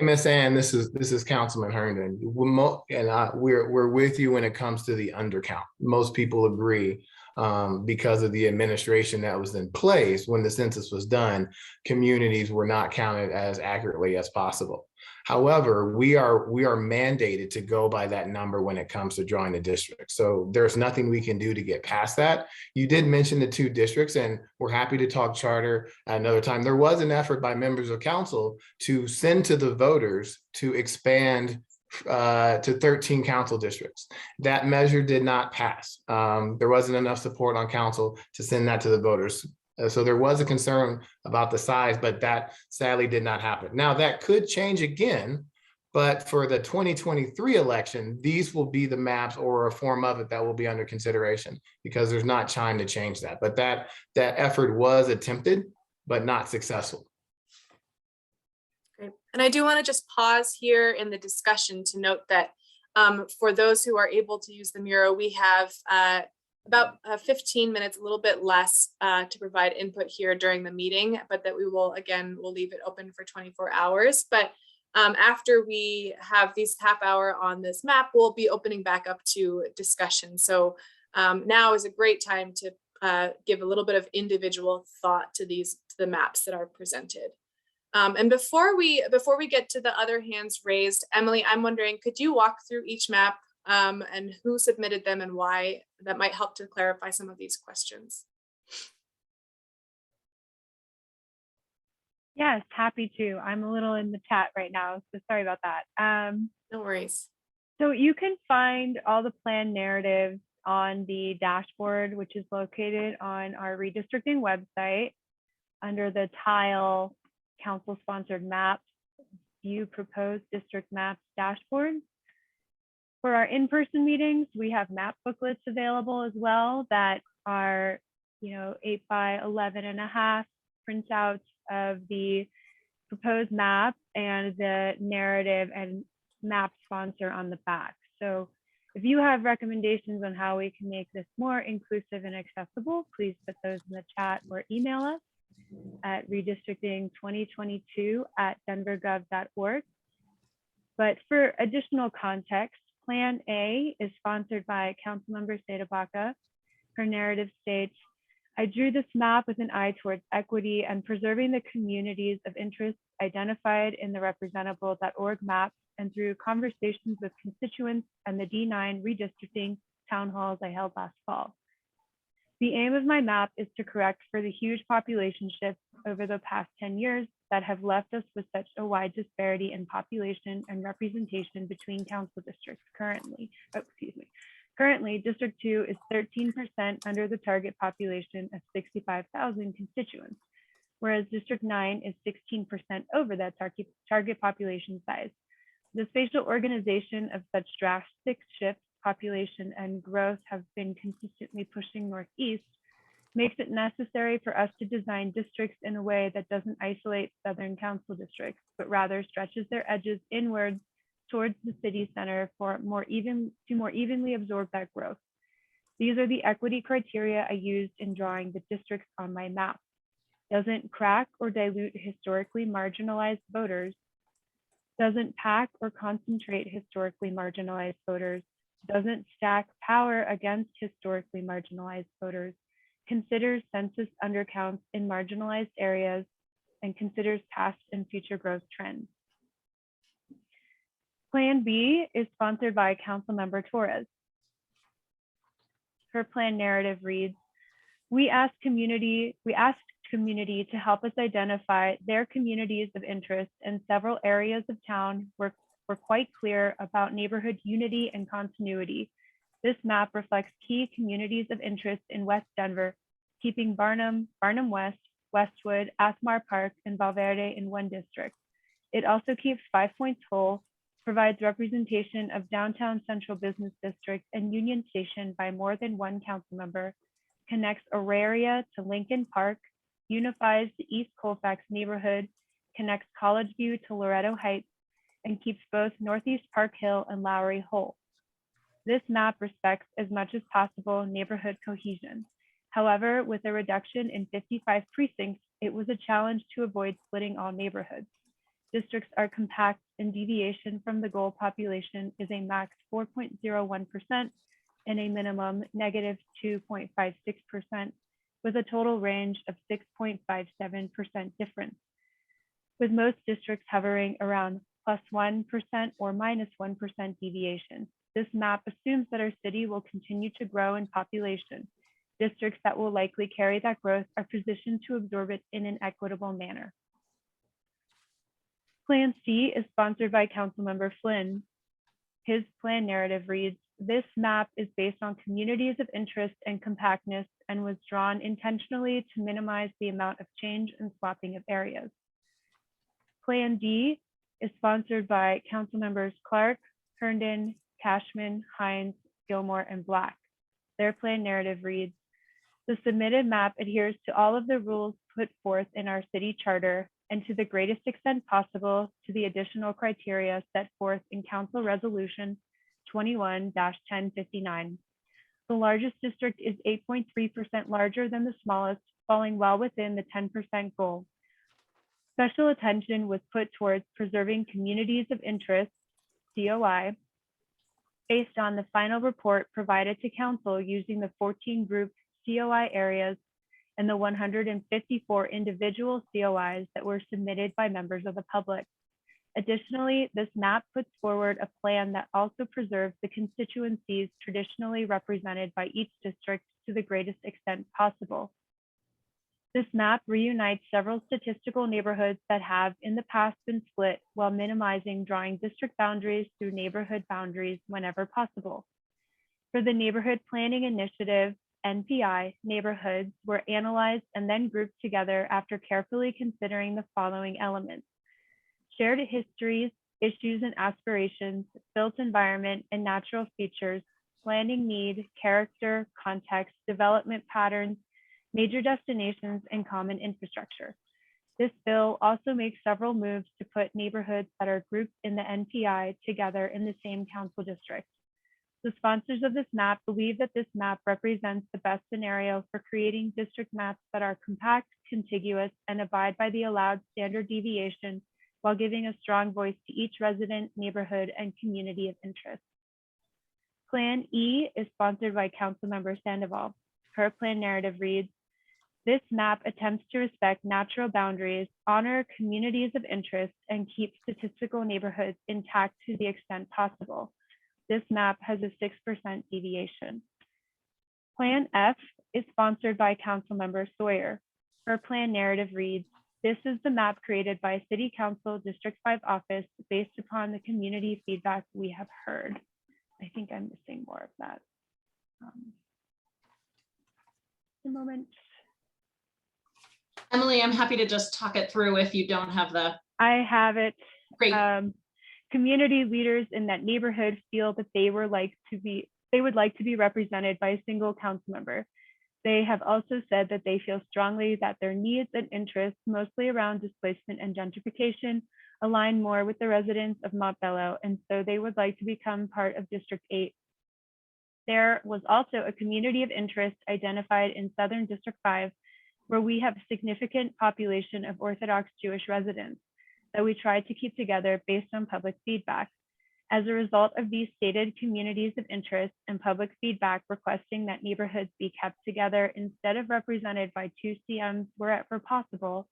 Ms. Ann, this is Councilman Herndon, and we're with you when it comes to the undercount. Most people agree because of the administration that was in place when the census was done, communities were not counted as accurately as possible. However, we are mandated to go by that number when it comes to drawing the district. So there's nothing we can do to get past that. You did mention the 2 districts, and we're happy to talk charter at another time. There was an effort by members of council to send to the voters to expand to 13 council districts. That measure did not pass. There wasn't enough support on council to send that to the voters. So there was a concern about the size, but that sadly did not happen. Now that could change again, but for the 2023 election, these will be the maps or a form of it that will be under consideration because there's not time to change that. But that effort was attempted, but not successful. Great. And I do want to just pause here in the discussion to note that for those who are able to use the Miro, we have about 15 minutes, a little bit less to provide input here during the meeting, but that we will, again, we'll leave it open for 24 hours. But after we have these half hour on this map, we'll be opening back up to discussion. So now is a great time to give a little bit of individual thought to the maps that are presented. And before we get to the other hands raised, Emily, I'm wondering, could you walk through each map and who submitted them and why? That might help to clarify some of these questions. Yes, happy to. I'm a little in the chat right now, so sorry about that. No worries. So you can find all the plan narratives on the dashboard, which is located on our redistricting website under the tile council sponsored maps, view proposed district maps dashboard. For our in-person meetings, we have map booklets available as well that are, 8 by 11.5 printouts of the proposed map and the narrative and map sponsor on the back. So if you have recommendations on how we can make this more inclusive and accessible, please put those in the chat or email us at redistricting2022@denvergov.org. But for additional context, Plan A is sponsored by Councilmember Seda Baca. Her narrative states, I drew this map with an eye towards equity and preserving the communities of interest identified in the Representable.org map and through conversations with constituents and the D9 redistricting town halls I held last fall. The aim of my map is to correct for the huge population shifts over the past 10 years that have left us with such a wide disparity in population and representation between council districts currently. Currently, District 2 is 13% under the target population of 65,000 constituents, whereas District 9 is 16% over that target population size. The spatial organization of such drastic shifts, population and growth have been consistently pushing northeast, makes it necessary for us to design districts in a way that doesn't isolate Southern Council districts, but rather stretches their edges inwards towards the city center to more evenly absorb that growth. These are the equity criteria I used in drawing the districts on my map. Doesn't crack or dilute historically marginalized voters, doesn't pack or concentrate historically marginalized voters, doesn't stack power against historically marginalized voters, considers census undercounts in marginalized areas, and considers past and future growth trends. Plan B is sponsored by Councilmember Torres. Her plan narrative reads, we asked community to help us identify their communities of interest, and several areas of town were quite clear about neighborhood unity and continuity. This map reflects key communities of interest in West Denver, keeping Barnum, Barnum West, Westwood, Athmar Park, and Blvd in one district. It also keeps 5 Points whole, provides representation of downtown Central Business District and Union Station by more than one council member, connects Auraria to Lincoln Park, unifies the East Colfax neighborhood, connects College View to Loretto Heights, and keeps both Northeast Park Hill and Lowry whole. This map respects as much as possible neighborhood cohesion. However, with a reduction in 55 precincts, it was a challenge to avoid splitting all neighborhoods. Districts are compact and deviation from the goal population is a max 4.01% and a minimum negative 2.56%, with a total range of 6.57% difference, with most districts hovering around +1% or -1% deviation. This map assumes that our city will continue to grow in population. Districts that will likely carry that growth are positioned to absorb it in an equitable manner. Plan C is sponsored by Councilmember Flynn. His plan narrative reads, this map is based on communities of interest and compactness and was drawn intentionally to minimize the amount of change and swapping of areas. Plan D is sponsored by Councilmembers Clark, Herndon, Cashman, Hines, Gilmore, and Black. Their plan narrative reads, the submitted map adheres to all of the rules put forth in our city charter and to the greatest extent possible to the additional criteria set forth in Council Resolution 21-1059. The largest district is 8.3% larger than the smallest, falling well within the 10% goal. Special attention was put towards preserving communities of interest, COI, based on the final report provided to Council using the 14 group COI areas and the 154 individual COIs that were submitted by members of the public. Additionally, this map puts forward a plan that also preserves the constituencies traditionally represented by each district to the greatest extent possible. This map reunites several statistical neighborhoods that have in the past been split while minimizing drawing district boundaries through neighborhood boundaries whenever possible. For the Neighborhood Planning Initiative, NPI, neighborhoods were analyzed and then grouped together after carefully considering the following elements: shared histories, issues and aspirations, built environment and natural features, planning need, character, context, development patterns, major destinations, and common infrastructure. This bill also makes several moves to put neighborhoods that are grouped in the NPI together in the same council district. The sponsors of this map believe that this map represents the best scenario for creating district maps that are compact, contiguous, and abide by the allowed standard deviation while giving a strong voice to each resident, neighborhood, and community of interest. Plan E is sponsored by Councilmember Sandoval. Her plan narrative reads, this map attempts to respect natural boundaries, honor communities of interest, and keep statistical neighborhoods intact to the extent possible. This map has a 6% deviation. Plan F is sponsored by Councilmember Sawyer. Her plan narrative reads, this is the map created by City Council District 5 office based upon the community feedback we have heard. I think I'm missing more of that. A moment. Emily, I'm happy to just talk it through if you don't have the. I have it. Great. Community leaders in that neighborhood feel that they would like to be represented by a single council member. They have also said that they feel strongly that their needs and interests, mostly around displacement and gentrification, align more with the residents of Montbello, and so they would like to become part of District 8. There was also a community of interest identified in Southern District 5, where we have a significant population of Orthodox Jewish residents that we tried to keep together based on public feedback. As a result of these stated communities of interest and public feedback requesting that neighborhoods be kept together instead of represented by 2 CMs wherever possible,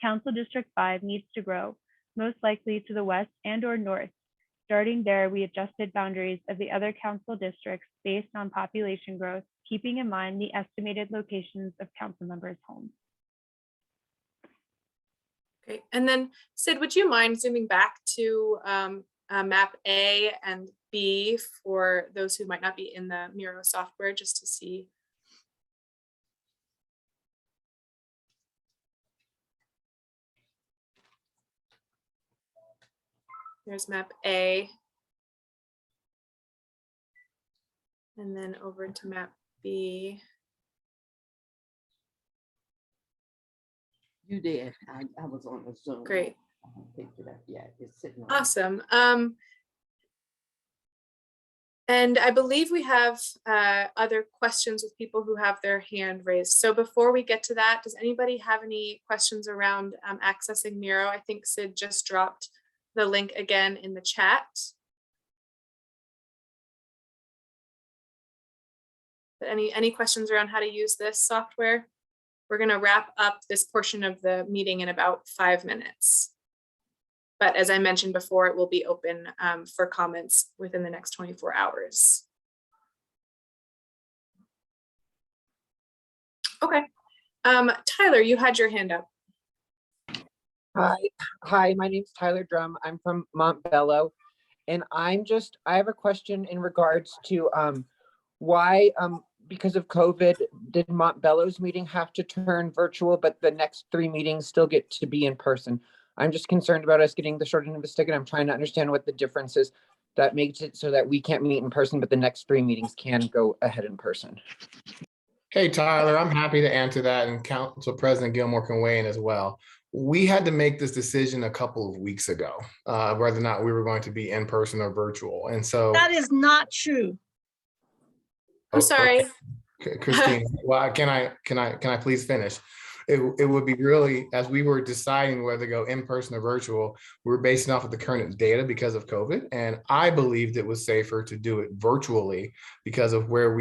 Council District 5 needs to grow, most likely to the west and or north. Starting there, we adjusted boundaries of the other council districts based on population growth, keeping in mind the estimated locations of council members' homes. Great. And then Sid, would you mind zooming back to map A and B for those who might not be in the Miro software, just to see? There's map A. And then over to map B. You did. I was on the Zoom. Great. I haven't picked it up yet. It's sitting on. Awesome. And I believe we have other questions with people who have their hand raised. So before we get to that, does anybody have any questions around accessing Miro? I think Sid just dropped the link again in the chat. But any questions around how to use this software? We're going to wrap up this portion of the meeting in about 5 minutes. But as I mentioned before, it will be open for comments within the next 24 hours. Okay. Tyler, you had your hand up. Hi, my name's Tyler Drum. I'm from Montbello. And I have a question in regards to why, because of COVID, did Montbello's meeting have to turn virtual, but the next 3 meetings still get to be in person? I'm just concerned about us getting the short end of the stick, and I'm trying to understand what the difference is that makes it so that we can't meet in person, but the next 3 meetings can go ahead in person. Hey, Tyler, I'm happy to answer that, and Council President Gilmore can weigh in as well. We had to make this decision a couple of weeks ago, whether or not we were going to be in person or virtual. And so that is not true. I'm sorry. Christine, well, can I please finish? It would be really, as we were deciding whether to go in person or virtual, we were basing off of the current data because of COVID. And I believed it was safer to do it virtually because of where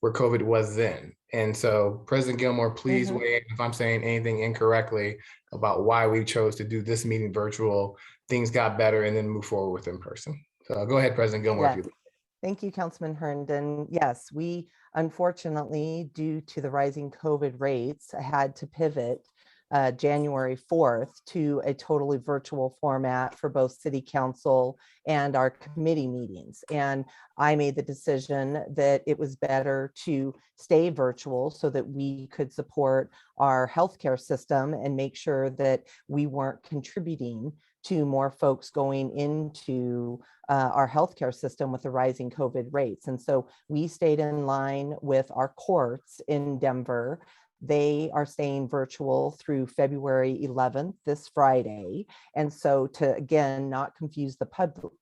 COVID was then. And so President Gilmore, please weigh in if I'm saying anything incorrectly about why we chose to do this meeting virtual. Things got better and then move forward with in person. So go ahead, President Gilmore. Yeah. If you Thank you, Councilman Herndon. Yes, we unfortunately, due to the rising COVID rates, had to pivot January 4th to a totally virtual format for both City Council and our committee meetings. And I made the decision that it was better to stay virtual so that we could support our healthcare system and make sure that we weren't contributing to more folks going into our healthcare system with the rising COVID rates. And so we stayed in line with our courts in Denver. They are staying virtual through February 11th, this Friday. And so to, again, not confuse the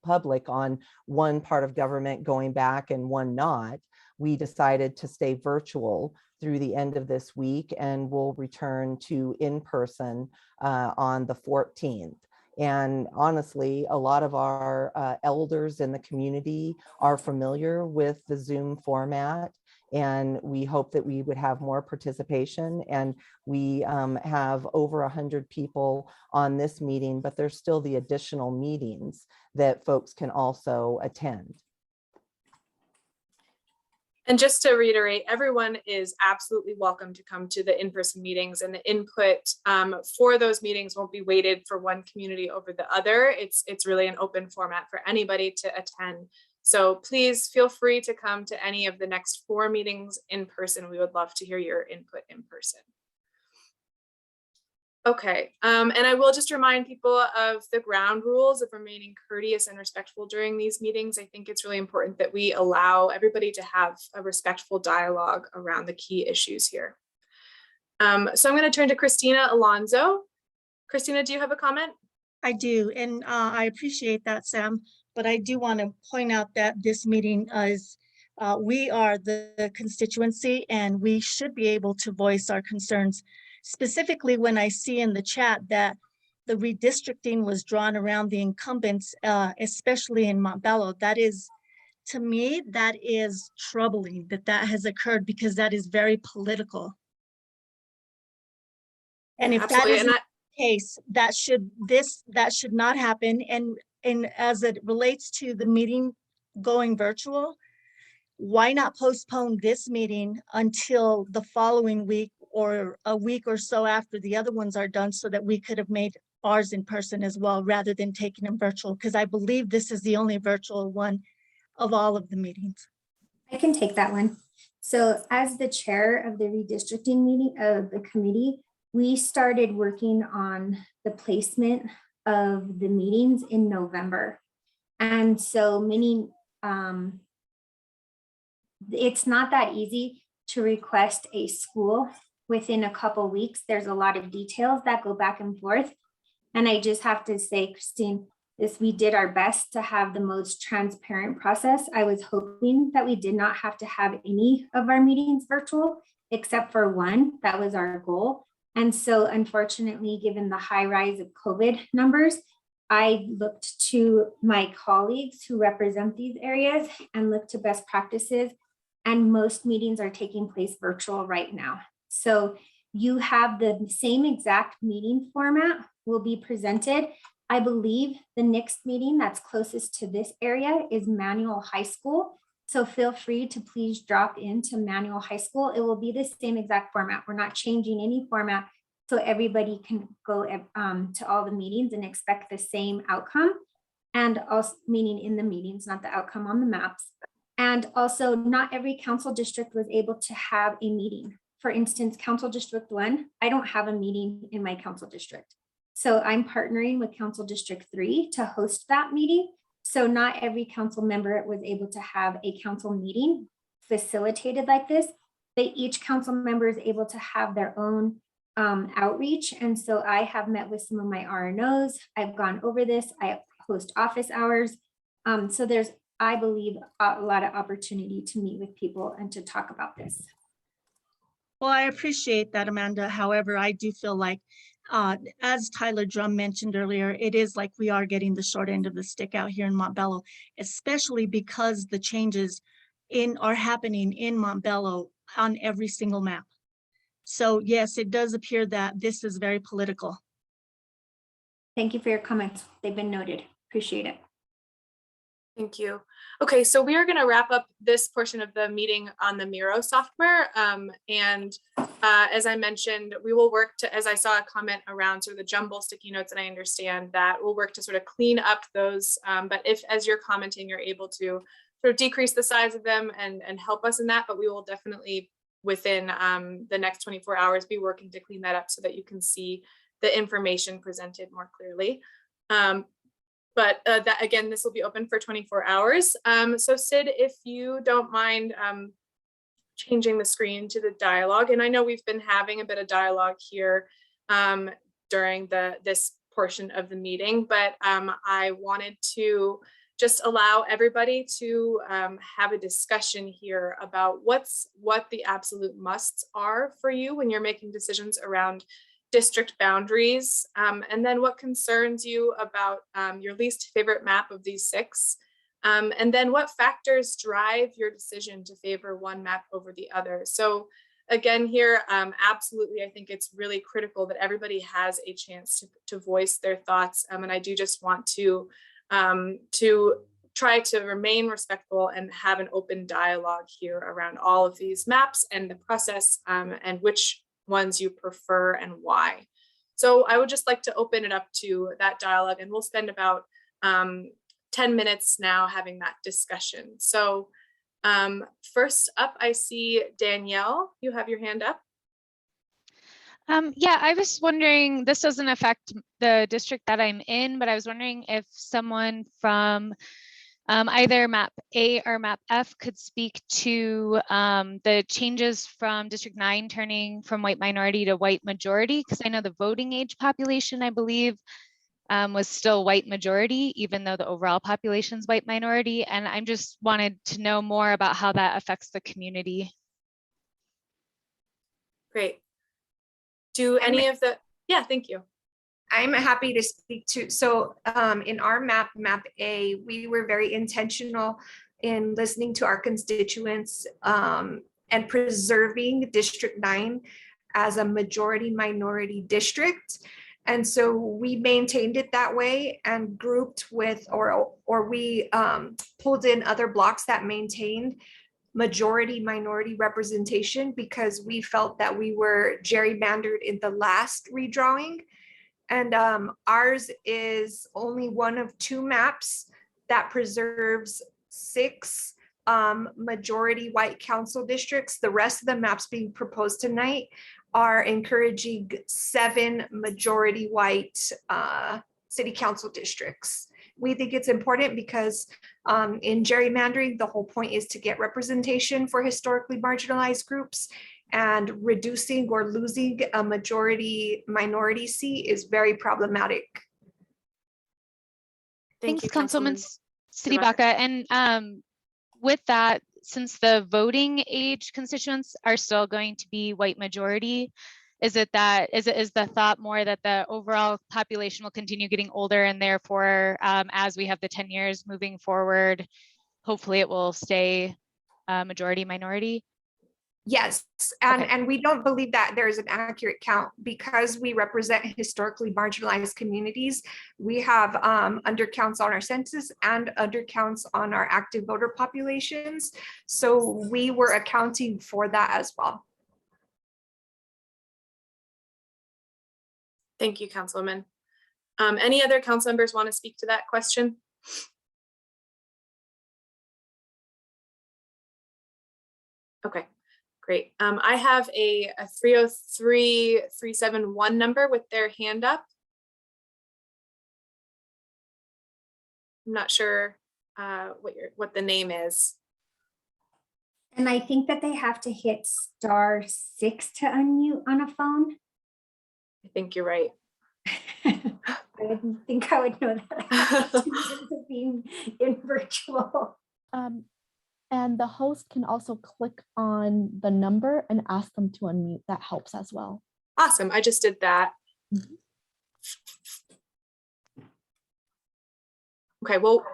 public on one part of government going back and one not, we decided to stay virtual through the end of this week, and we'll return to in-person on the 14th. And honestly, a lot of our elders in the community are familiar with the Zoom format, and we hope that we would have more participation. And we have over 100 people on this meeting, but there's still the additional meetings that folks can also attend. And just to reiterate, everyone is absolutely welcome to come to the in-person meetings, and the input for those meetings won't be weighted for one community over the other. It's really an open format for anybody to attend. So please feel free to come to any of the next 4 meetings in person. We would love to hear your input in person. Okay, and I will just remind people of the ground rules of remaining courteous and respectful during these meetings. I think it's really important that we allow everybody to have a respectful dialogue around the key issues here. So I'm going to turn to Christina Alonso. Christina, do you have a comment? I do, and I appreciate that, Sam, but I do want to point out that this meeting is, we are the constituency, and we should be able to voice our concerns. Specifically, when I see in the chat that the redistricting was drawn around the incumbents, especially in Montbello, that is, to me, that is troubling that has occurred, because that is very political. And if Absolutely. that is, case, that should not happen. And as it relates to the meeting going virtual, why not postpone this meeting until the following week or a week or so after the other ones are done, so that we could have made ours in person as well, rather than taking them virtual? Because I believe this is the only virtual one of all of the meetings. I can take that one. So as the chair of the redistricting meeting of the committee, we started working on the placement of the meetings in November. And so many, it's not that easy to request a school within a couple weeks. There's a lot of details that go back and forth. And I just have to say, Christine, we did our best to have the most transparent process. I was hoping that we did not have to have any of our meetings virtual, except for one. That was our goal. And so unfortunately, given the high rise of COVID numbers, I looked to my colleagues who represent these areas and looked to best practices. And most meetings are taking place virtual right now. So you have the same exact meeting format will be presented. I believe the next meeting that's closest to this area is Manual High School. So feel free to please drop into Manual High School. It will be the same exact format. We're not changing any format, so everybody can go to all the meetings and expect the same outcome. And also, meaning in the meetings, not the outcome on the maps. And also, not every council district was able to have a meeting. For instance, Council District 1, I don't have a meeting in my council district. So I'm partnering with Council District 3 to host that meeting. So not every council member was able to have a council meeting facilitated like this, but each council member is able to have their own outreach. And so I have met with some of my RNOs. I've gone over this. I host office hours. So there's, I believe, a lot of opportunity to meet with people and to talk about this. Well, I appreciate that, Amanda. However, I do feel like, as Tyler Drum mentioned earlier, it is like we are getting the short end of the stick out here in Montbello, especially because the changes are happening in Montbello on every single map. So yes, it does appear that this is very political. Thank you for your comments. They've been noted. Appreciate it. Thank you. Okay, so we are going to wrap up this portion of the meeting on the Miro software. As I mentioned, we will work to, as I saw a comment around sort of the jumble sticky notes, and I understand that we'll work to sort of clean up those. But if, as you're commenting, you're able to sort of decrease the size of them and help us in that, but we will definitely within the next 24 hours be working to clean that up so that you can see the information presented more clearly. But that again, this will be open for 24 hours. So Sid, if you don't mind changing the screen to the dialogue, and I know we've been having a bit of dialogue here during this portion of the meeting, but I wanted to just allow everybody to have a discussion here about what the absolute musts are for you when you're making decisions around district boundaries, and then what concerns you about your least favorite map of these 6, and then what factors drive your decision to favor one map over the other. So again here, absolutely, I think it's really critical that everybody has a chance to voice their thoughts, and I do just want to try to remain respectful and have an open dialogue here around all of these maps and the process, and which ones you prefer and why. So I would just like to open it up to that dialogue, and we'll spend about 10 minutes now having that discussion. So first up, I see Danielle, you have your hand up. Yeah, I was wondering, this doesn't affect the district that I'm in, but I was wondering if someone from either map A or map F could speak to the changes from District 9 turning from white minority to white majority, because I know the voting age population, I believe, was still white majority, even though the overall population is white minority. And I just wanted to know more about how that affects the community. Great. Do any of the, yeah, thank you. I'm happy to speak to, so in our map A, we were very intentional in listening to our constituents and preserving District 9 as a majority minority district. And so we maintained it that way and grouped with, or we pulled in other blocks that maintained majority minority representation because we felt that we were gerrymandered in the last redrawing. And ours is only one of 2 maps that preserves 6 majority white council districts. The rest of the maps being proposed tonight are encouraging 7 majority white city council districts. We think it's important because in gerrymandering, the whole point is to get representation for historically marginalized groups, and reducing or losing a majority minority seat is very problematic. Thank Thanks, you, Councilwoman Councilwoman Sitibaka. And with that, since the voting age constituents are still going to be white majority, is the thought more that the overall population will continue getting older, and therefore, as we have the 10 years moving forward, hopefully it will stay majority minority? Yes, and we don't believe that there is an accurate count because we represent historically marginalized communities. We have undercounts on our census and undercounts on our active voter populations. So we were accounting for that as well. Thank you, Councilwoman. Any other council members want to speak to that question? Okay. Great. I have a 303-371 number with their hand up. I'm not sure what the name is. And I think that they have to hit *6 to unmute on a phone. I think you're right. I didn't think I would know that being in virtual. And the host can also click on the number and ask them to unmute. That helps as well. Awesome. I just did that. Okay, well,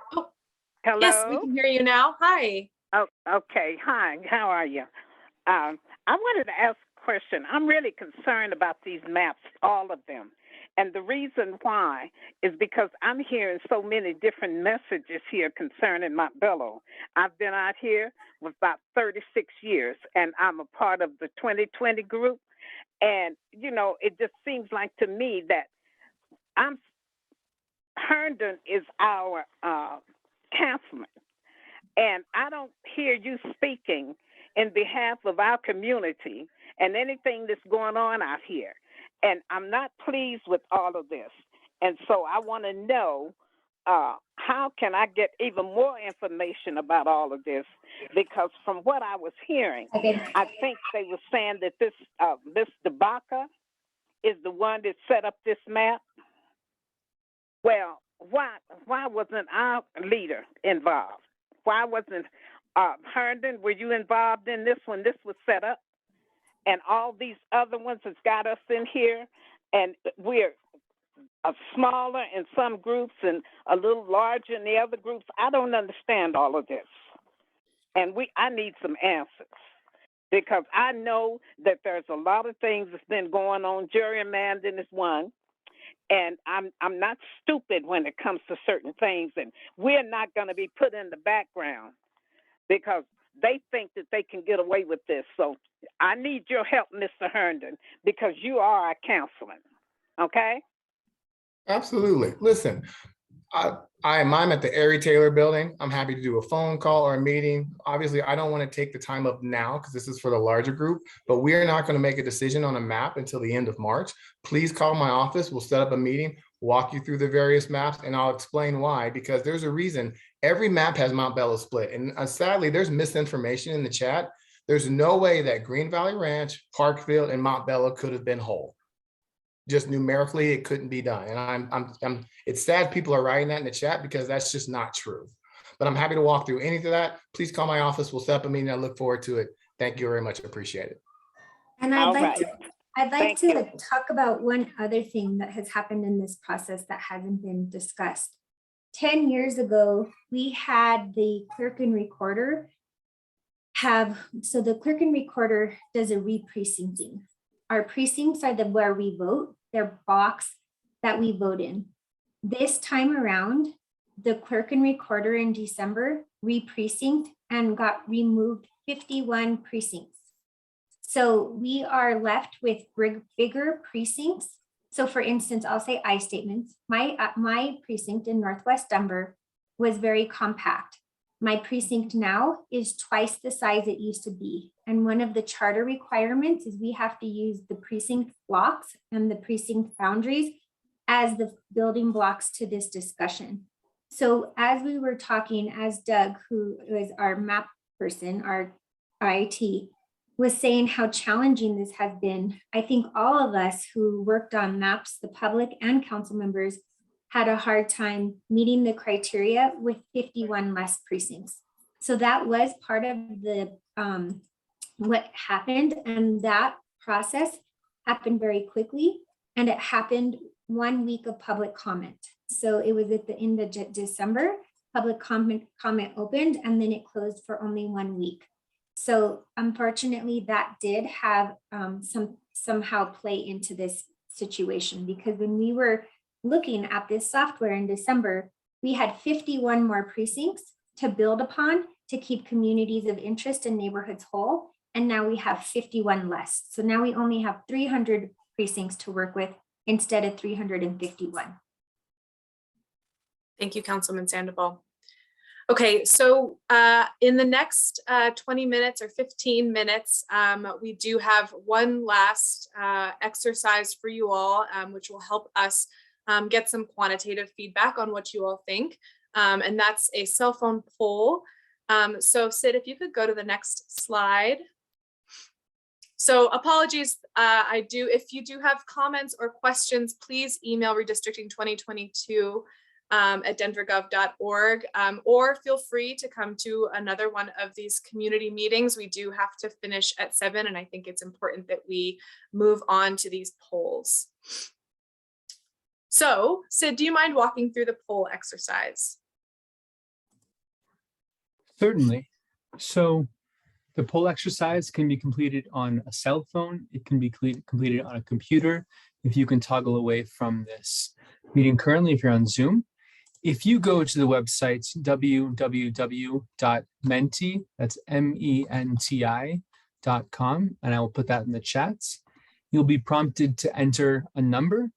Hello? Yes, we can hear you now. Hi. Oh, okay. Hi, how are you? I wanted to ask a question. I'm really concerned about these maps, all of them. And the reason why is because I'm hearing so many different messages here concerning Montbello. I've been out here for about 36 years, and I'm a part of the 2020 group. And, you know, it just seems like to me that Herndon is our councilman. And I don't hear you speaking in behalf of our community and anything that's going on out here. And I'm not pleased with all of this. And so I want to know how can I get even more information about all of this? Because from what I was hearing, I think they were saying that this Baca is the one that set up this map. Well, why wasn't our leader involved? Why wasn't Herndon? Were you involved in this when this was set up? And all these other ones that's got us in here, and we're smaller in some groups and a little larger in the other groups. I don't understand all of this. And I need some answers, because I know that there's a lot of things that's been going on. Gerrymandering is one. And I'm not stupid when it comes to certain things, and we're not going to be put in the background because they think that they can get away with this. So I need your help, Mr. Herndon, because you are our councilman, okay? Absolutely. Listen, I'm at the Ari Taylor building. I'm happy to do a phone call or a meeting. Obviously, I don't want to take the time up now because this is for the larger group, but we're not going to make a decision on a map until the end of March. Please call my office. We'll set up a meeting, walk you through the various maps, and I'll explain why, because there's a reason every map has Montbello split. And sadly, there's misinformation in the chat. There's no way that Green Valley Ranch, Parkfield, and Montbello could have been whole. Just numerically, it couldn't be done. And it's sad people are writing that in the chat because that's just not true. But I'm happy to walk through any of that. Please call my office. We'll set up a meeting. I look forward to it. Thank you very much. Appreciate it. And I'd like to talk about one other thing that has happened in this process that hasn't been discussed. 10 years ago, we had the clerk and recorder so the clerk and recorder does a re-precincting. Our precincts are where we vote. They're boxed that we vote in. This time around, the clerk and recorder in December re-precinct and got removed 51 precincts. So we are left with bigger precincts. So for instance, I'll say I statements. My precinct in Northwest Denver was very compact. My precinct now is twice the size it used to be. And one of the charter requirements is we have to use the precinct blocks and the precinct boundaries as the building blocks to this discussion. So as we were talking, as Doug, who was our map person, our IT, was saying how challenging this has been, I think all of us who worked on maps, the public and council members, had a hard time meeting the criteria with 51 less precincts. So that was part of the what happened, and that process happened very quickly, and it happened 1 week of public comment. So it was at the end of December, public comment opened, and then it closed for only 1 week. So unfortunately, that did have somehow play into this situation, because when we were looking at this software in December, we had 51 more precincts to build upon to keep communities of interest and neighborhoods whole. And now we have 51 less. So now we only have 300 precincts to work with instead of 351. Thank you, Councilman Sandoval. Okay, so in the next 20 minutes or 15 minutes, we do have one last exercise for you all, which will help us get some quantitative feedback on what you all think. And that's a cell phone poll. So Sid, if you could go to the next slide. So apologies, if you do have comments or questions, please email redistricting2022 at denvergov.org, or feel free to come to another one of these community meetings. We do have to finish at 7, and I think it's important that we move on to these polls. So Sid, do you mind walking through the poll exercise? Certainly. So the poll exercise can be completed on a cell phone. It can be completed on a computer. If you can toggle away from this meeting currently, if you're on Zoom. If you go to the website www.menti, that's MENTI.com, and I will put that in the chats, you'll be prompted to enter a number.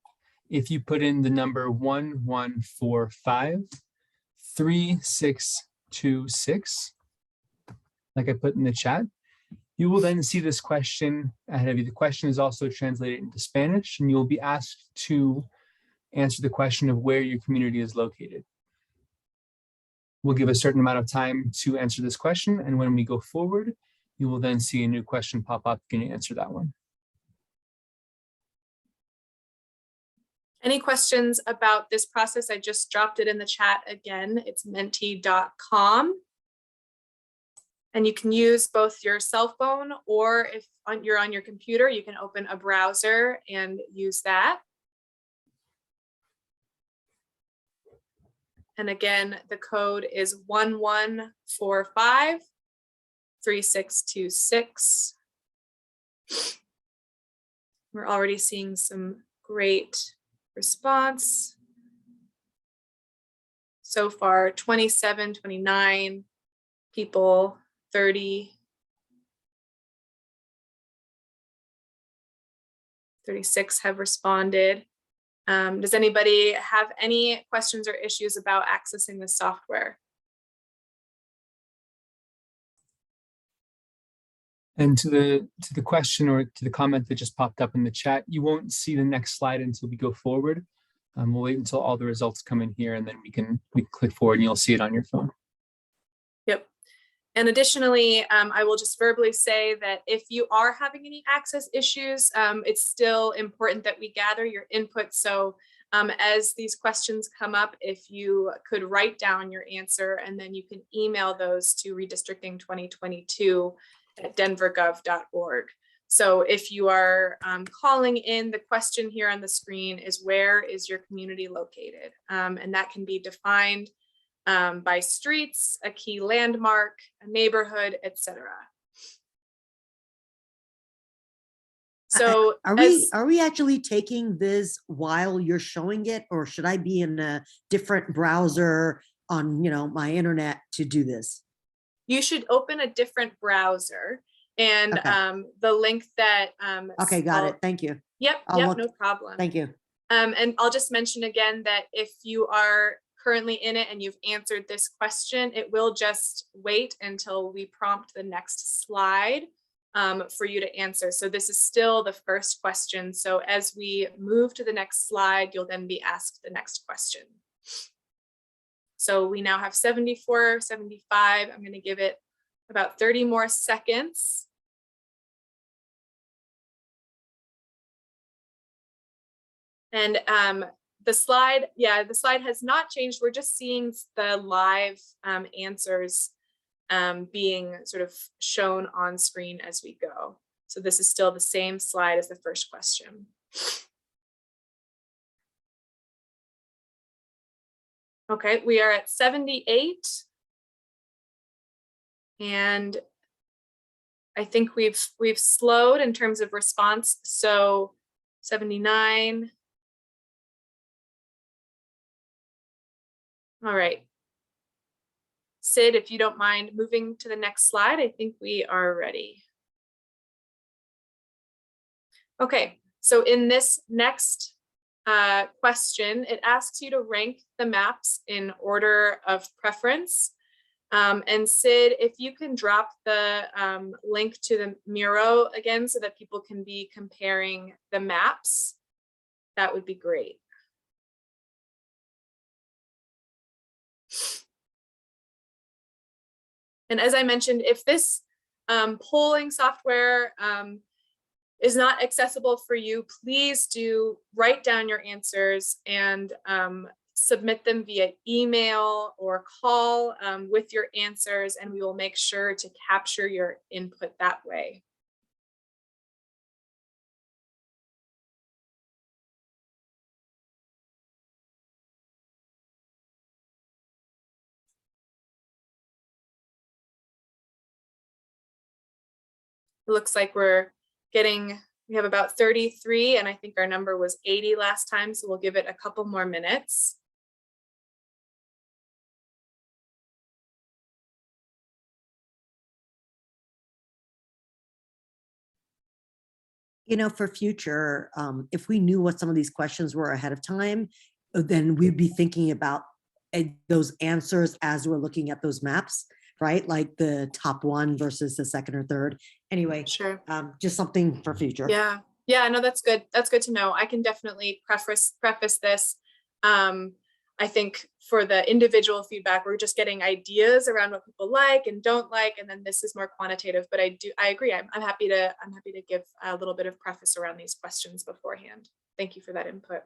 If you put in the number 1145-3626, like I put in the chat, you will then see this question ahead of you. The question is also translated into Spanish, and you will be asked to answer the question of where your community is located. We'll give a certain amount of time to answer this question, and when we go forward, you will then see a new question pop up. Can you answer that one? Any questions about this process? I just dropped it in the chat again. It's menti.com. And you can use both your cell phone, or if you're on your computer, you can open a browser and use that. And again, the code is 1145-3626. We're already seeing some great response. So far, 27, 29 people, 30, 36 have responded. Does anybody have any questions or issues about accessing the software? And to the question or to the comment that just popped up in the chat, you won't see the next slide until we go forward. We'll wait until all the results come in here, and then we can click forward and you'll see it on your phone. Yep. And additionally, I will just verbally say that if you are having any access issues, it's still important that we gather your input. So as these questions come up, if you could write down your answer, and then you can email those to redistricting2022@denvergov.org. So if you are calling in, the question here on the screen is, where is your community located? And that can be defined by streets, a key landmark, a neighborhood, etc. So Are we actually taking this while you're showing it, or should I be in a different browser on, my internet to do this? You should open a different browser, and Okay. the link that Okay, got it. Thank you. Yep, no problem. Thank you. And I'll just mention again that if you are currently in it and you've answered this question, it will just wait until we prompt the next slide for you to answer. So this is still the first question. So as we move to the next slide, you'll then be asked the next question. So we now have 74, 75. I'm going to give it about 30 more seconds. And the slide has not changed. We're just seeing the live answers being sort of shown on screen as we go. So this is still the same slide as the first question. Okay, we are at 78. And I think we've slowed in terms of response. So 79. All right. Sid, if you don't mind moving to the next slide, I think we are ready. Okay, so in this next question, it asks you to rank the maps in order of preference. And Sid, if you can drop the link to the Miro again so that people can be comparing the maps, that would be great. And as I mentioned, if this polling software is not accessible for you, please do write down your answers and submit them via email or call with your answers, and we will make sure to capture your input that way. It looks like we have about 33, and I think our number was 80 last time, so we'll give it a couple more minutes. For future, if we knew what some of these questions were ahead of time, then we'd be thinking about those answers as we're looking at those maps, right? Like the top one versus the second or third. Anyway, sure. Just something for future. Yeah, no, that's good. That's good to know. I can definitely preface this. I think for the individual feedback, we're just getting ideas around what people like and don't like, and then this is more quantitative. But I agree. I'm happy to give a little bit of preface around these questions beforehand. Thank you for that input.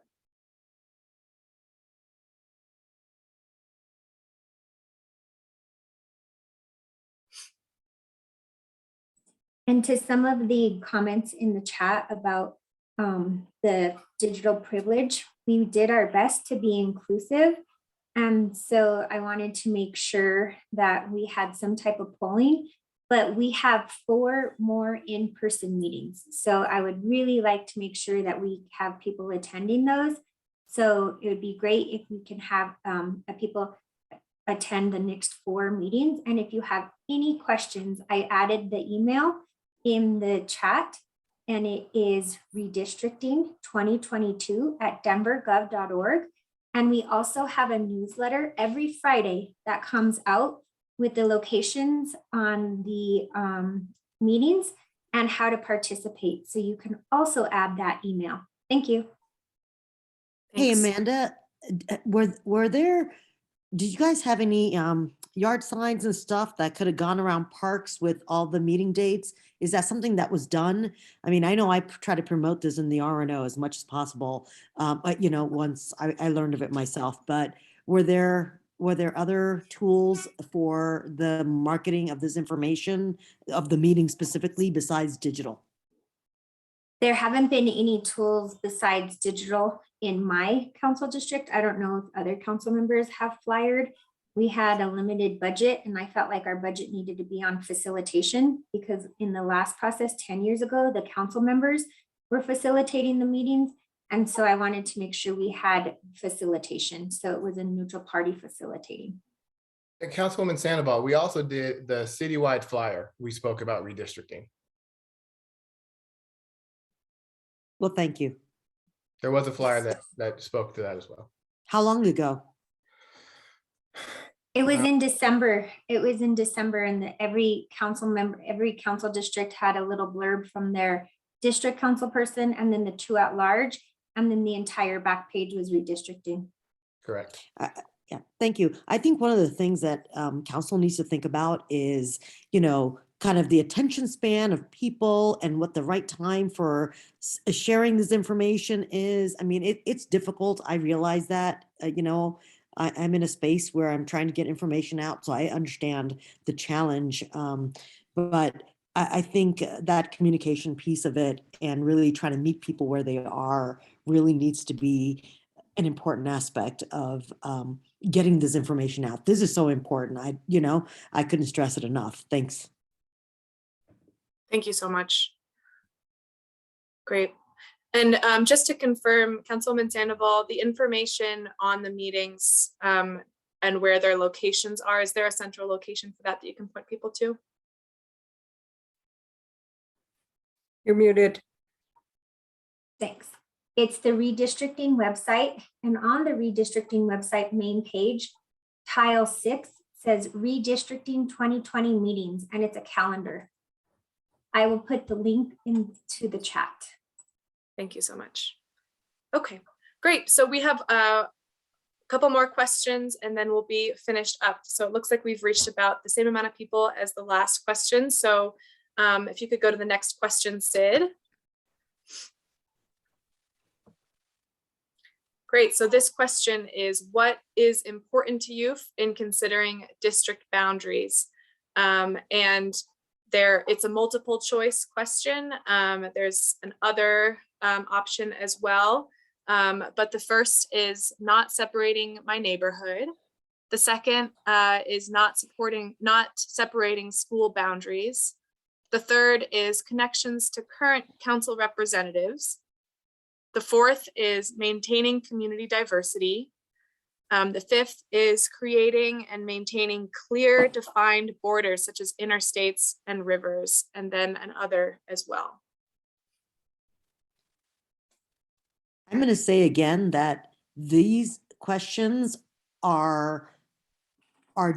And to some of the comments in the chat about the digital privilege, we did our best to be inclusive. And so I wanted to make sure that we had some type of polling, but we have 4 more in-person meetings. So I would really like to make sure that we have people attending those. So it would be great if we can have people attend the next 4 meetings. And if you have any questions, I added the email in the chat, and it is redistricting2022@denvergov.org. And we also have a newsletter every Friday that comes out with the locations on the meetings and how to participate. So you can also add that email. Thank you. Hey, Amanda, did you guys have any yard signs and stuff that could have gone around parks with all the meeting dates? Is that something that was done? I mean, I know I try to promote this in the RNO as much as possible, but once I learned of it myself. But were there other tools for the marketing of this information of the meeting specifically besides digital? There haven't been any tools besides digital in my council district. I don't know if other council members have flyered. We had a limited budget, and I felt like our budget needed to be on facilitation because in the last process 10 years ago, the council members were facilitating the meetings. And so I wanted to make sure we had facilitation. So it was a neutral party facilitating. And Councilwoman Sandoval, we also did the citywide flyer. We spoke about redistricting. Well, thank you. There was a flyer that spoke to that as well. How long ago? It was in December. It was in December, and every council member, every council district had a little blurb from their district council person, and then the 2 at large, and then the entire back page was redistricting. Correct. Yeah, thank you. I think one of the things that council needs to think about is, kind of the attention span of people and what the right time for sharing this information is. I mean, it's difficult. I realize that, I'm in a space where I'm trying to get information out, so I understand the challenge. But I think that communication piece of it and really trying to meet people where they are really needs to be an important aspect of getting this information out. This is so important. I couldn't stress it enough. Thanks. Thank you so much. Great. And just to confirm, Councilwoman Sandoval, the information on the meetings and where their locations are, is there a central location for that you can point people to? You're muted. Thanks. It's the redistricting website, and on the redistricting website main page, tile 6 says redistricting 2020 meetings, and it's a calendar. I will put the link into the chat. Thank you so much. Okay, great. So we have a couple more questions and then we'll be finished up. So it looks like we've reached about the same amount of people as the last question. So if you could go to the next question, Sid. Great. So this question is, what is important to you in considering district boundaries? And it's a multiple choice question. There's an other option as well. But the first is not separating my neighborhood. The second is not separating school boundaries. The third is connections to current council representatives. The fourth is maintaining community diversity. The fifth is creating and maintaining clear defined borders such as interstates and rivers, and then an other as well. I'm going to say again that these questions are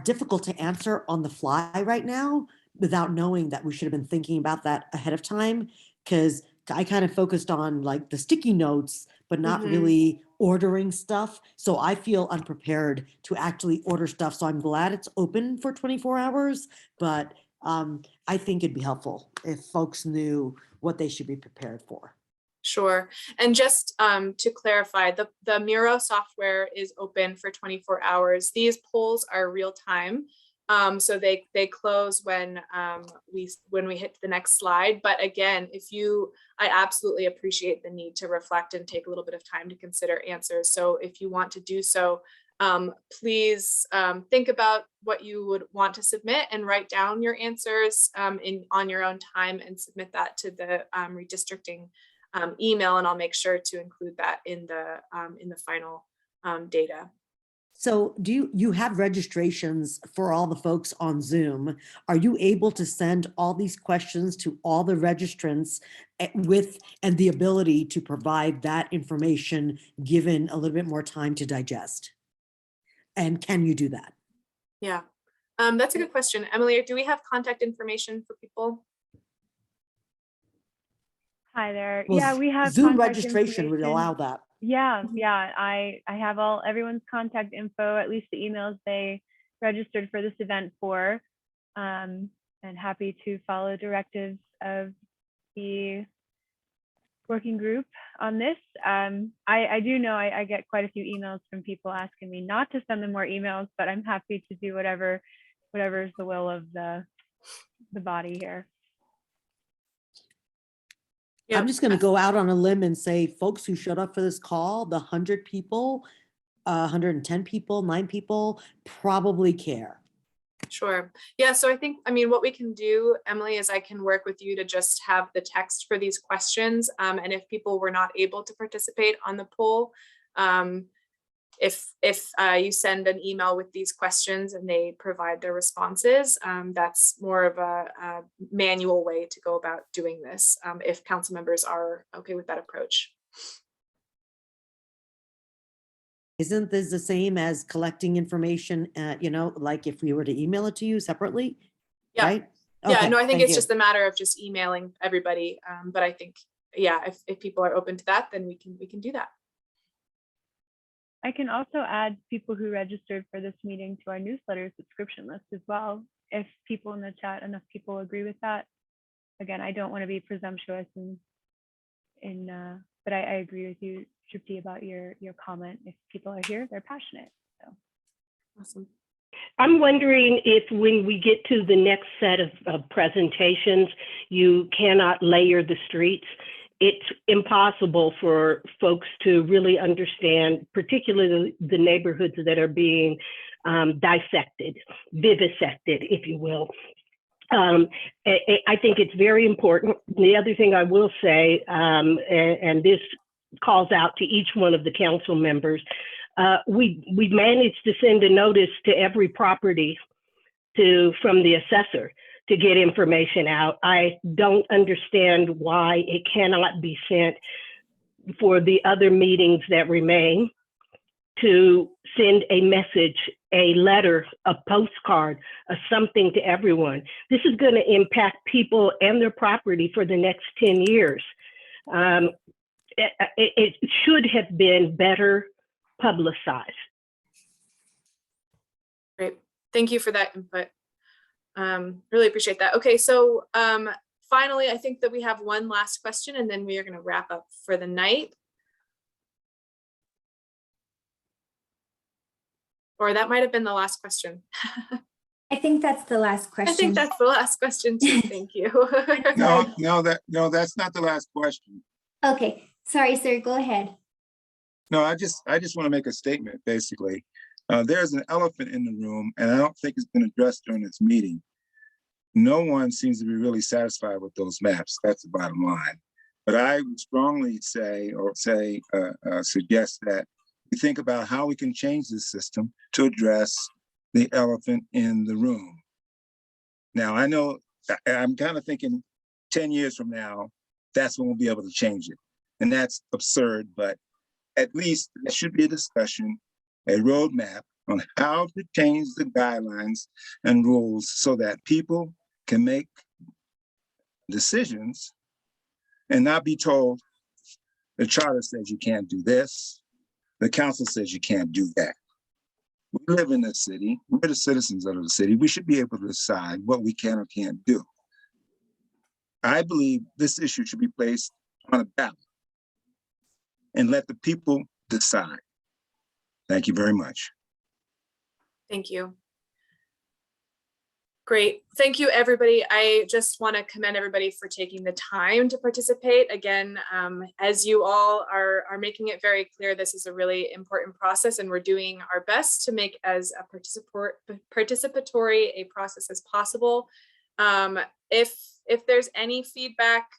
difficult to answer on the fly right now without knowing that we should have been thinking about that ahead of time, because I kind of focused on like the sticky notes, but not really ordering stuff. So I feel unprepared to actually order stuff. So I'm glad it's open for 24 hours, but I think it'd be helpful if folks knew what they should be prepared for. Sure. And just to clarify, the Miro software is open for 24 hours. These polls are real time. So they close when we hit the next slide. But again, I absolutely appreciate the need to reflect and take a little bit of time to consider answers. So if you want to do so, please think about what you would want to submit and write down your answers on your own time and submit that to the redistricting email, and I'll make sure to include that in the final data. So do you have registrations for all the folks on Zoom? Are you able to send all these questions to all the registrants and the ability to provide that information given a little bit more time to digest? And can you do that? Yeah, that's a good question. Emily, do we have contact information for people? Hi there. Well, yeah, we have Zoom contact registration would information. allow that. Yeah, I have everyone's contact info, at least the emails they registered for this event for, and happy to follow directives of the working group on this. I do know I get quite a few emails from people asking me not to send them more emails, but I'm happy to do whatever is the will of the body here. I'm just going to go out on a limb and say folks who showed up for this call, the 100 people, 110 people, 9 people, probably care. Sure. Yeah, so I think, I mean, what we can do, Emily, is I can work with you to just have the text for these questions. And if people were not able to participate on the poll, if you send an email with these questions and they provide their responses, that's more of a manual way to go about doing this, if council members are okay with that approach. Isn't this the same as collecting information, you know, like if we were to email it to you separately? Yeah. Right? Yeah, Okay, no, I think thank it's you. just a matter of just emailing everybody. But I think, yeah, if people are open to that, then we can do that. I can also add people who registered for this meeting to our newsletter subscription list as well. If people in the chat, enough people agree with that. Again, I don't want to be presumptuous but I agree with you, Trupti, about your comment. If people are here, they're passionate. So awesome. I'm wondering if when we get to the next set of presentations, you cannot layer the streets. It's impossible for folks to really understand, particularly the neighborhoods that are being dissected, vivisected, if you will. I think it's very important. The other thing I will say, and this calls out to each one of the council members, we managed to send a notice to every property from the assessor to get information out. I don't understand why it cannot be sent for the other meetings that remain, to send a message, a letter, a postcard, something to everyone. This is going to impact people and their property for the next 10 years. It should have been better publicized. Great. Thank you for that input. Really appreciate that. Okay, so finally, I think that we have one last question and then we are going to wrap up for the night. Or that might have been the last question. I think that's the last question. I think that's the last question too. Thank you. No, that's not the last question. Okay, sorry, sir, go ahead. No, I just want to make a statement, basically. There's an elephant in the room, and I don't think it's been addressed during this meeting. No one seems to be really satisfied with those maps. That's the bottom line. But I would strongly suggest that we think about how we can change this system to address the elephant in the room. Now, I know I'm kind of thinking 10 years from now, that's when we'll be able to change it. And that's absurd, but at least there should be a discussion, a roadmap on how to change the guidelines and rules so that people can make decisions and not be told the charter says you can't do this, the council says you can't do that. We live in this city, we're the citizens of the city, we should be able to decide what we can or can't do. I believe this issue should be placed on a ballot and let the people decide. Thank you very much. Thank you. Great. Thank you, everybody. I just want to commend everybody for taking the time to participate. Again, as you all are making it very clear, this is a really important process and we're doing our best to make as a participatory a process as possible. If there's any feedback,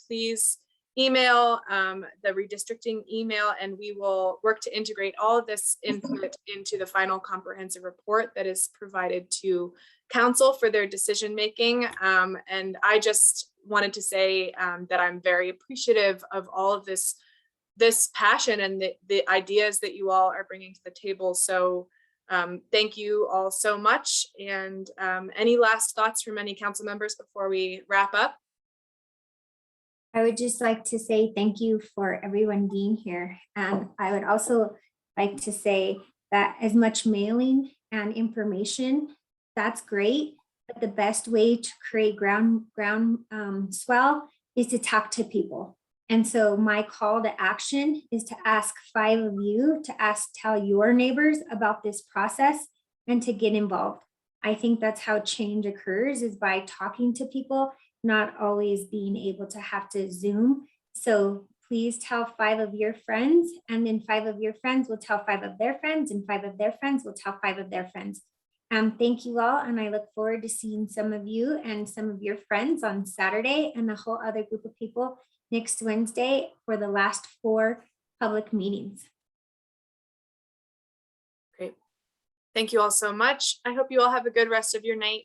please email the redistricting email and we will work to integrate all of this input into the final comprehensive report that is provided to council for their decision making. And I just wanted to say that I'm very appreciative of all of this passion and the ideas that you all are bringing to the table. So thank you all so much. And any last thoughts from any council members before we wrap up? I would just like to say thank you for everyone being here. And I would also like to say that as much mailing and information, that's great, but the best way to create ground swell is to talk to people. And so my call to action is to ask 5 of you to tell your neighbors about this process and to get involved. I think that's how change occurs, is by talking to people, not always being able to have to Zoom. So please tell 5 of your friends, and then 5 of your friends will tell 5 of their friends, and 5 of their friends will tell 5 of their friends. Thank you all, and I look forward to seeing some of you and some of your friends on Saturday and a whole other group of people next Wednesday for the last 4 public meetings. Great. Thank you all so much. I hope you all have a good rest of your night.